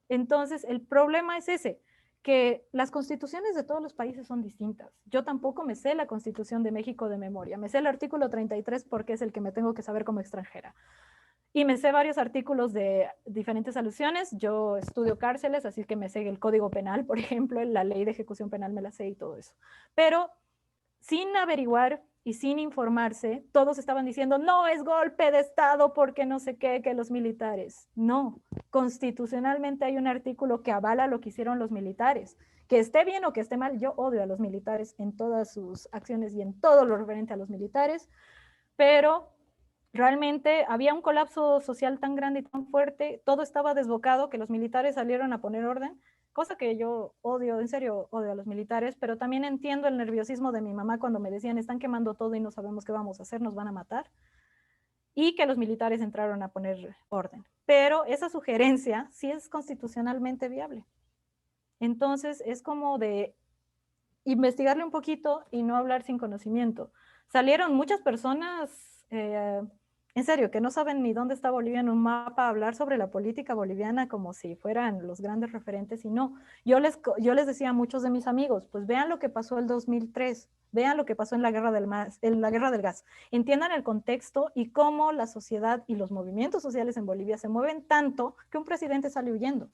Entonces, el problema es ese, que las constituciones de todos los países son distintas. Yo tampoco me sé la Constitución de México de memoria. Me sé el artículo 33 porque es el que me tengo que saber como extranjera. Y me sé varios artículos de diferentes alusiones. Yo estudio cárceles, así que me sé el Código Penal, por ejemplo, la ley de ejecución penal me la sé y todo eso. Pero sin averiguar y sin informarse, todos estaban diciendo, no, es golpe de Estado porque no sé qué, que los militares. No, constitucionalmente hay un artículo que avala lo que hicieron los militares. Que esté bien o que esté mal, yo odio a los militares en todas sus acciones y en todo lo referente a los militares, pero realmente había un colapso social tan grande y tan fuerte, todo estaba desbocado, que los militares salieron a poner orden, cosa que yo odio, en serio odio a los militares, pero también entiendo el nerviosismo de mi mamá cuando me decían, están quemando todo y no sabemos qué vamos a hacer, nos van a matar, y que los militares entraron a poner orden. Pero esa sugerencia sí es constitucionalmente viable. Entonces es como de investigarle un poquito y no hablar sin conocimiento. Salieron muchas personas, en serio, que no saben ni dónde está Bolivia en un mapa, a hablar sobre la política boliviana como si fueran los grandes referentes, y no. Yo les decía a muchos de mis amigos, pues vean lo que pasó el 2003, vean lo que pasó en la guerra del gas, entiendan el contexto y cómo la sociedad y los movimientos sociales en Bolivia se mueven tanto que un presidente sale huyendo.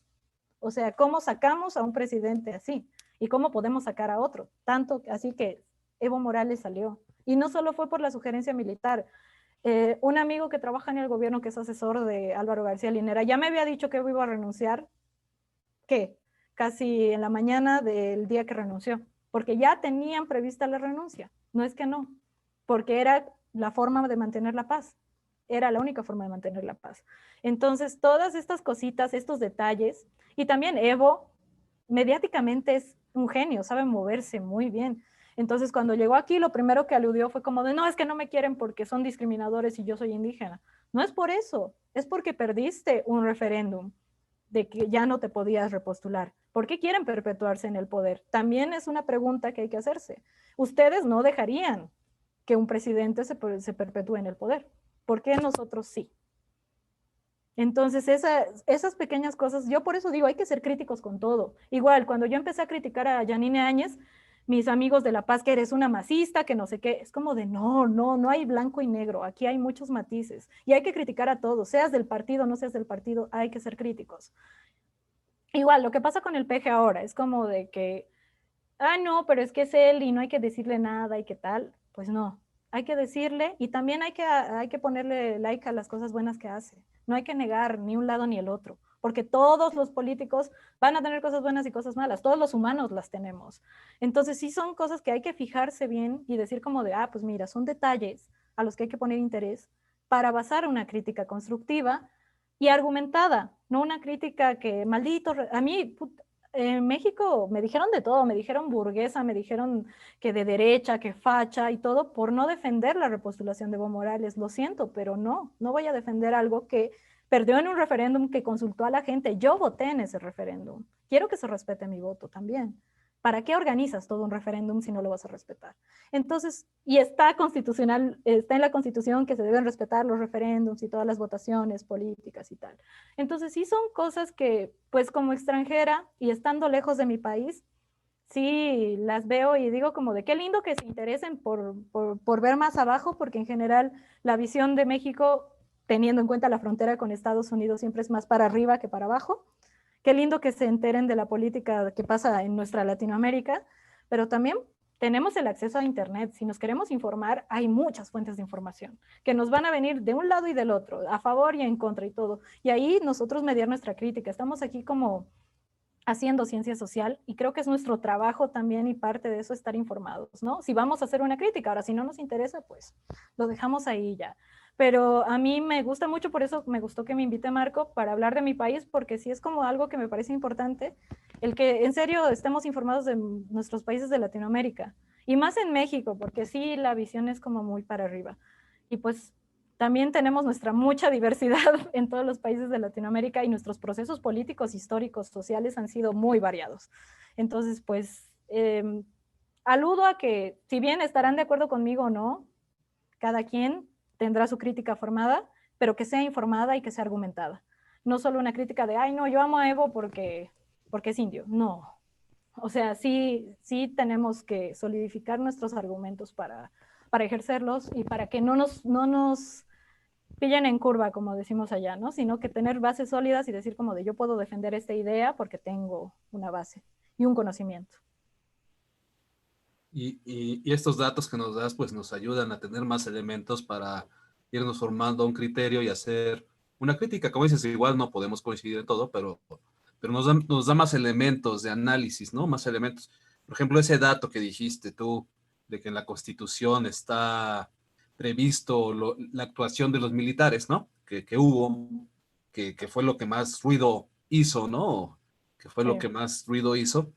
O sea, ¿cómo sacamos a un presidente así? ¿Y cómo podemos sacar a otro? Tanto así que Evo Morales salió. Y no solo fue por la sugerencia militar. Un amigo que trabaja en el gobierno, que es asesor de Álvaro García Linera, ya me había dicho que Evo iba a renunciar, ¿qué? Casi en la mañana del día que renunció, porque ya tenían prevista la renuncia. No es que no, porque era la forma de mantener la paz. Era la única forma de mantener la paz. Entonces, todas estas cositas, estos detalles, y también Evo, mediáticamente es un genio, sabe moverse muy bien. Entonces, cuando llegó aquí, lo primero que aludió fue como de, no, es que no me quieren porque son discriminadores y yo soy indígena. No es por eso, es porque perdiste un referéndum de que ya no te podías repostular. ¿Por qué quieren perpetuarse en el poder? También es una pregunta que hay que hacerse. Ustedes no dejarían que un presidente se perpetúe en el poder. ¿Por qué nosotros sí? Entonces, esas pequeñas cosas, yo por eso digo, hay que ser críticos con todo. Igual, cuando yo empecé a criticar a Yanine Áñez, mis amigos de La Paz, que eres una masista, que no sé qué, es como de no hay blanco y negro, aquí hay muchos matices y hay que criticar a todos, seas del partido o no seas del partido, hay que ser críticos. Igual, lo que pasa con el PG ahora es como de que, no, pero es que es él y no hay que decirle nada y qué tal, pues no, hay que decirle y también hay que ponerle like a las cosas buenas que hace. No hay que negar ni un lado ni el otro, porque todos los políticos van a tener cosas buenas y cosas malas, todos los humanos las tenemos. Entonces sí son cosas que hay que fijarse bien y decir como de, pues mira, son detalles a los que hay que poner interés para basar una crítica constructiva y argumentada, no una crítica que, maldito, a mí, en México me dijeron de todo, me dijeron burguesa, me dijeron que de derecha, que facha y todo, por no defender la repostulación de Evo Morales. Lo siento, pero no voy a defender algo que perdió en un referéndum que consultó a la gente. Yo voté en ese referéndum. Quiero que se respete mi voto también. ¿Para qué organizas todo un referéndum si no lo vas a respetar? Entonces, y está en la Constitución que se deben respetar los referéndums y todas las votaciones políticas y tal. Entonces, sí son cosas que, pues como extranjera y estando lejos de mi país, sí las veo y digo como de qué lindo que se interesen por ver más abajo, porque en general la visión de México, teniendo en cuenta la frontera con Estados Unidos, siempre es más para arriba que para abajo. Qué lindo que se enteren de la política que pasa en nuestra Latinoamérica, pero también tenemos el acceso a Internet. Si nos queremos informar, hay muchas fuentes de información que nos van a venir de un lado y del otro, a favor y en contra y todo. Y ahí nosotros mediar nuestra crítica. Estamos aquí como haciendo ciencia social y creo que es nuestro trabajo también y parte de eso estar informados, ¿no? Si vamos a hacer una crítica, ahora si no nos interesa, pues lo dejamos ahí ya. Pero a mí me gusta mucho, por eso me gustó que me invite Marco para hablar de mi país, porque sí es como algo que me parece importante, el que en serio estemos informados de nuestros países de Latinoamérica, y más en México, porque sí la visión es como muy para arriba. Y pues también tenemos nuestra mucha diversidad en todos los países de Latinoamérica y nuestros procesos políticos, históricos, sociales han sido muy variados. Entonces, pues, aludo a que, si bien estarán de acuerdo conmigo o no, cada quien tendrá su crítica formada, pero que sea informada y que sea argumentada. No solo una crítica de, ay, no, yo amo a Evo porque es indio. No. O sea, sí tenemos que solidificar nuestros argumentos para ejercerlos y para que no nos pillen en curva, como decimos allá, ¿no? Sino que tener bases sólidas y decir como de yo puedo defender esta idea porque tengo una base y un conocimiento. Y estos datos que nos das, pues nos ayudan a tener más elementos para irnos formando un criterio y hacer una crítica. Como dices, igual no podemos coincidir en todo, pero nos da más elementos de análisis, ¿no? Más elementos. Por ejemplo, ese dato que dijiste tú, de que en la Constitución está previsto la actuación de los militares, ¿no? Que hubo, que fue lo que más ruido hizo, ¿no? Que fue lo Sí. que más ruido hizo.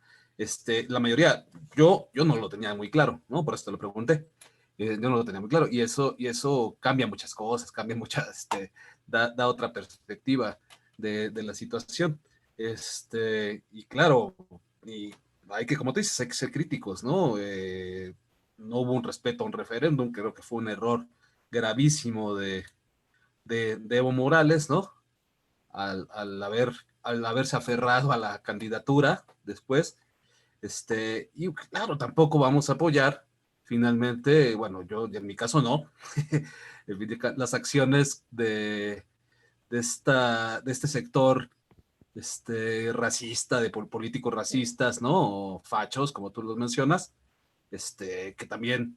La mayoría, yo no lo tenía muy claro, ¿no? Por eso te lo pregunté. Yo no lo tenía muy claro. Y eso cambia muchas cosas, cambia muchas, da otra perspectiva de la situación. Y claro, y hay que, como tú dices, hay que ser críticos, ¿no? No hubo un respeto a un referéndum, creo que fue un error gravísimo de Evo Morales, ¿no? Al haberse aferrado a la candidatura después. Y claro, tampoco vamos a apoyar finalmente, bueno, yo en mi caso no, las acciones de este sector racista, de políticos racistas, ¿no? O fachos, como tú los mencionas, que también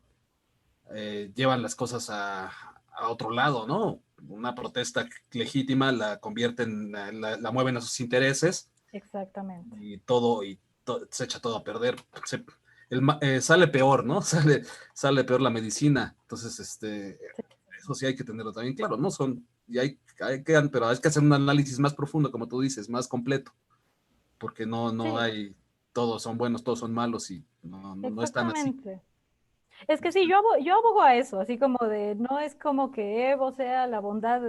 llevan las cosas a otro lado, ¿no? Una protesta legítima la convierten, la mueven a sus intereses. Exactamente. Y se echa todo a perder. Sale peor, ¿no? Sale peor la medicina. Entonces, eso sí hay que tenerlo también claro, ¿no? Pero hay que hacer un análisis más profundo, como tú dices, más completo, porque no Sí, hay, todos son buenos, todos son malos y no están así. exactamente. Es que sí, yo abogo a eso, así como de, no es como que Evo sea la bondad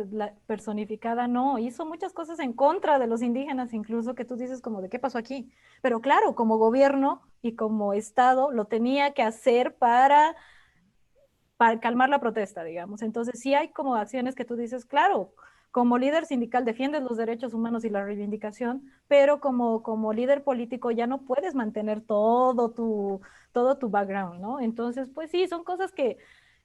personificada, no, hizo muchas cosas en contra de los indígenas, incluso que tú dices como de qué pasó aquí. Pero claro, como gobierno y como Estado lo tenía que hacer para calmar la protesta, digamos. Entonces sí hay como acciones que tú dices, claro, como líder sindical defiendes los derechos humanos y la reivindicación, pero como líder político ya no puedes mantener todo tu background, ¿no? Entonces, pues sí, son cosas que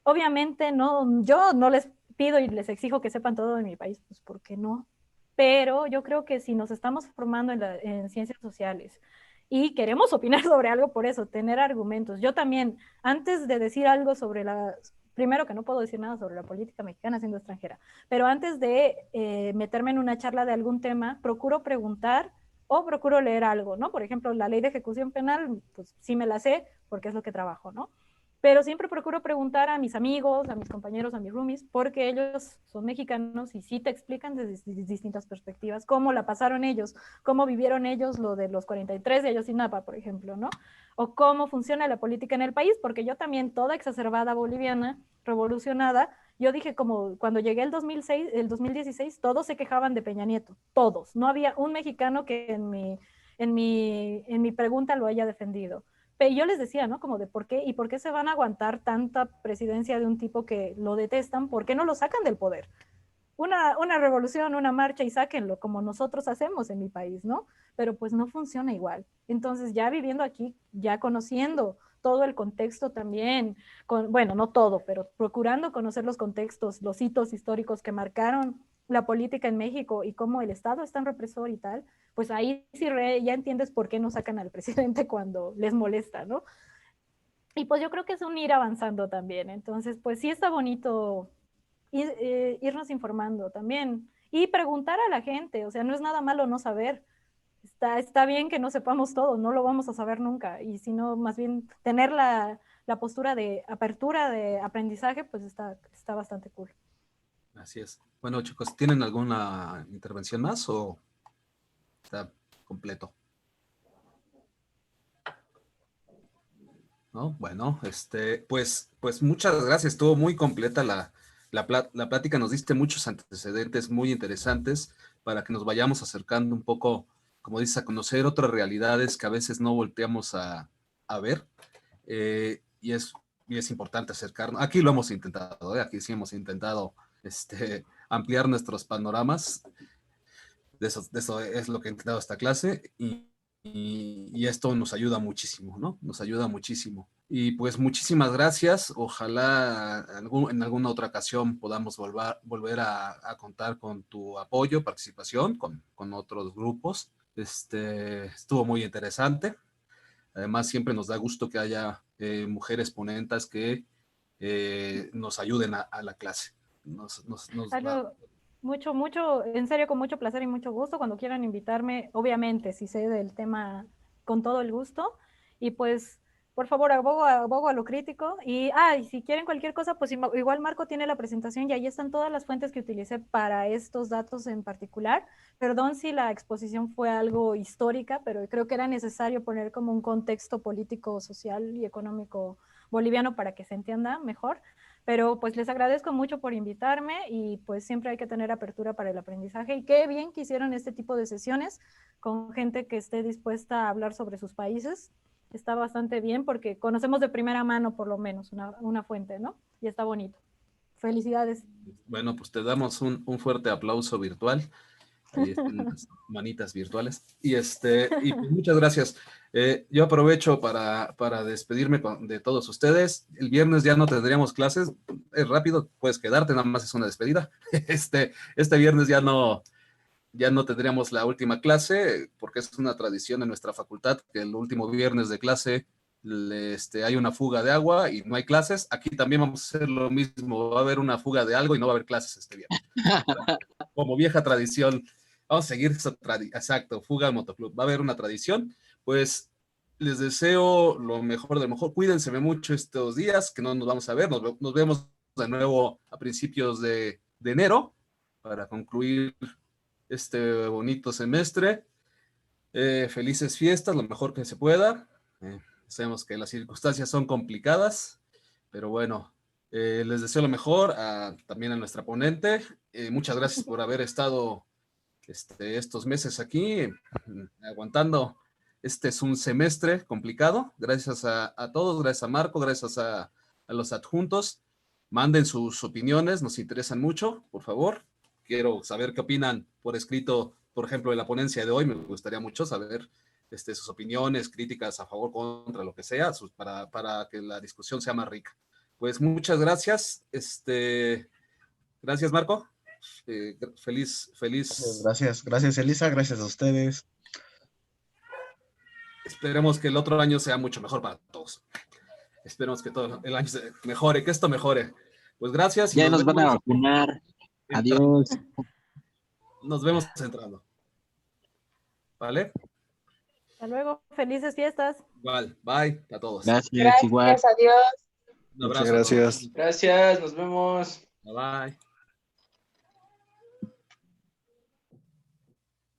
obviamente no, yo no les pido y les exijo que sepan todo de mi país, pues ¿por qué no? Pero yo creo que si nos estamos formando en ciencias sociales y queremos opinar sobre algo por eso, tener argumentos. Yo también, antes de decir algo sobre primero que no puedo decir nada sobre la política mexicana siendo extranjera, pero antes de meterme en una charla de algún tema, procuro preguntar o procuro leer algo, ¿no? Por ejemplo, la ley de ejecución penal, pues sí me la sé porque es lo que trabajo, ¿no? Pero siempre procuro preguntar a mis amigos, a mis compañeros, a mis roomies, porque ellos son mexicanos y sí te explican desde distintas perspectivas cómo la pasaron ellos, cómo vivieron ellos lo de los 43 de Ayotzinapa, por ejemplo, ¿no? O cómo funciona la política en el país, porque yo también, toda exacerbada boliviana, revolucionada, yo dije como cuando llegué el 2016, todos se quejaban de Peña Nieto, todos. No había un mexicano que en mi pregunta lo haya defendido. Pero yo les decía, ¿no? Como de por qué y por qué se van a aguantar tanta presidencia de un tipo que lo detestan, ¿por qué no lo sacan del poder? Una revolución, una marcha y sáquenlo, como nosotros hacemos en mi país, ¿no? Pero pues no funciona igual. Entonces, ya viviendo aquí, ya conociendo todo el contexto también, bueno, no todo, pero procurando conocer los contextos, los hitos históricos que marcaron la política en México y cómo el Estado es tan represor y tal, pues ahí sí ya entiendes por qué no sacan al presidente cuando les molesta, ¿no? Y pues yo creo que es un ir avanzando también. Entonces, pues sí está bonito irnos informando también y preguntar a la gente. O sea, no es nada malo no saber. Está bien que no sepamos todo, no lo vamos a saber nunca. Y sino más bien tener la postura de apertura de aprendizaje, pues está bastante cool. Así es. Bueno, chicos, ¿tienen alguna intervención más o está completo? ¿No? Bueno, pues muchas gracias. Estuvo muy completa la plática. Nos diste muchos antecedentes muy interesantes para que nos vayamos acercando un poco, como dices, a conocer otras realidades que a veces no volteamos a ver. Y es importante acercarnos. Aquí lo hemos intentado, ¿eh? Aquí sí hemos intentado ampliar nuestros panoramas. De eso es lo que he intentado esta clase y esto nos ayuda muchísimo, ¿no? Nos ayuda muchísimo. Y pues muchísimas gracias. Ojalá en alguna otra ocasión podamos volver a contar con tu apoyo, participación, con otros grupos. Estuvo muy interesante. Además, siempre nos da gusto que haya mujeres ponentas que nos ayuden a la clase. Mucho, en serio, con mucho placer y mucho gusto. Cuando quieran invitarme, obviamente, si sé del tema, con todo el gusto. Y pues, por favor, abogo a lo crítico. Y si quieren cualquier cosa, pues igual Marco tiene la presentación y ahí están todas las fuentes que utilicé para estos datos en particular. Perdón si la exposición fue algo histórica, pero creo que era necesario poner como un contexto político, social y económico boliviano para que se entienda mejor. Pero pues les agradezco mucho por invitarme y pues siempre hay que tener apertura para el aprendizaje y qué bien que hicieron este tipo de sesiones con gente que esté dispuesta a hablar sobre sus países. Está bastante bien porque conocemos de primera mano por lo menos una fuente, ¿no? Y está bonito. Felicidades. Bueno, pues te damos un fuerte aplauso virtual. Ahí están las manitas virtuales. Y pues muchas gracias. Yo aprovecho para despedirme de todos ustedes. El viernes ya no tendríamos clases. Es rápido, puedes quedarte, nada más es una despedida. Este viernes ya no tendríamos la última clase, porque es una tradición en nuestra facultad que el último viernes de clase hay una fuga de agua y no hay clases. Aquí también vamos a hacer lo mismo. Va a haber una fuga de algo y no va a haber clases este viernes. Como vieja tradición. Vamos a seguir esa exacto, fuga al motoclub. Va a haber una tradición. Pues les deseo lo mejor de lo mejor. Cuídense mucho estos días, que no nos vamos a ver. Nos vemos de nuevo a principios de enero para concluir este bonito semestre. Felices fiestas, lo mejor que se pueda. Sabemos que las circunstancias son complicadas, pero bueno, les deseo lo mejor también a nuestra ponente. Muchas gracias por haber estado estos meses aquí, aguantando. Este es un semestre complicado. Gracias a todos, gracias a Marco, gracias a los adjuntos. Manden sus opiniones, nos interesan mucho, por favor. Quiero saber qué opinan por escrito, por ejemplo, de la ponencia de hoy. Me gustaría mucho saber sus opiniones, críticas a favor, contra, lo que sea, para que la discusión sea más rica. Pues muchas gracias. Gracias, Marco. Feliz. Gracias Elisa, gracias a ustedes. Esperemos que el otro año sea mucho mejor para todos. Esperemos que todo el año se mejore, que esto mejore. Pues gracias. Ya nos van a vacunar. Adiós. Nos vemos entrando. ¿Vale? Hasta luego. Felices fiestas. Igual. Bye a todos. Gracias, igual. Adiós. Un abrazo. Muchas gracias. Gracias, nos vemos. Bye.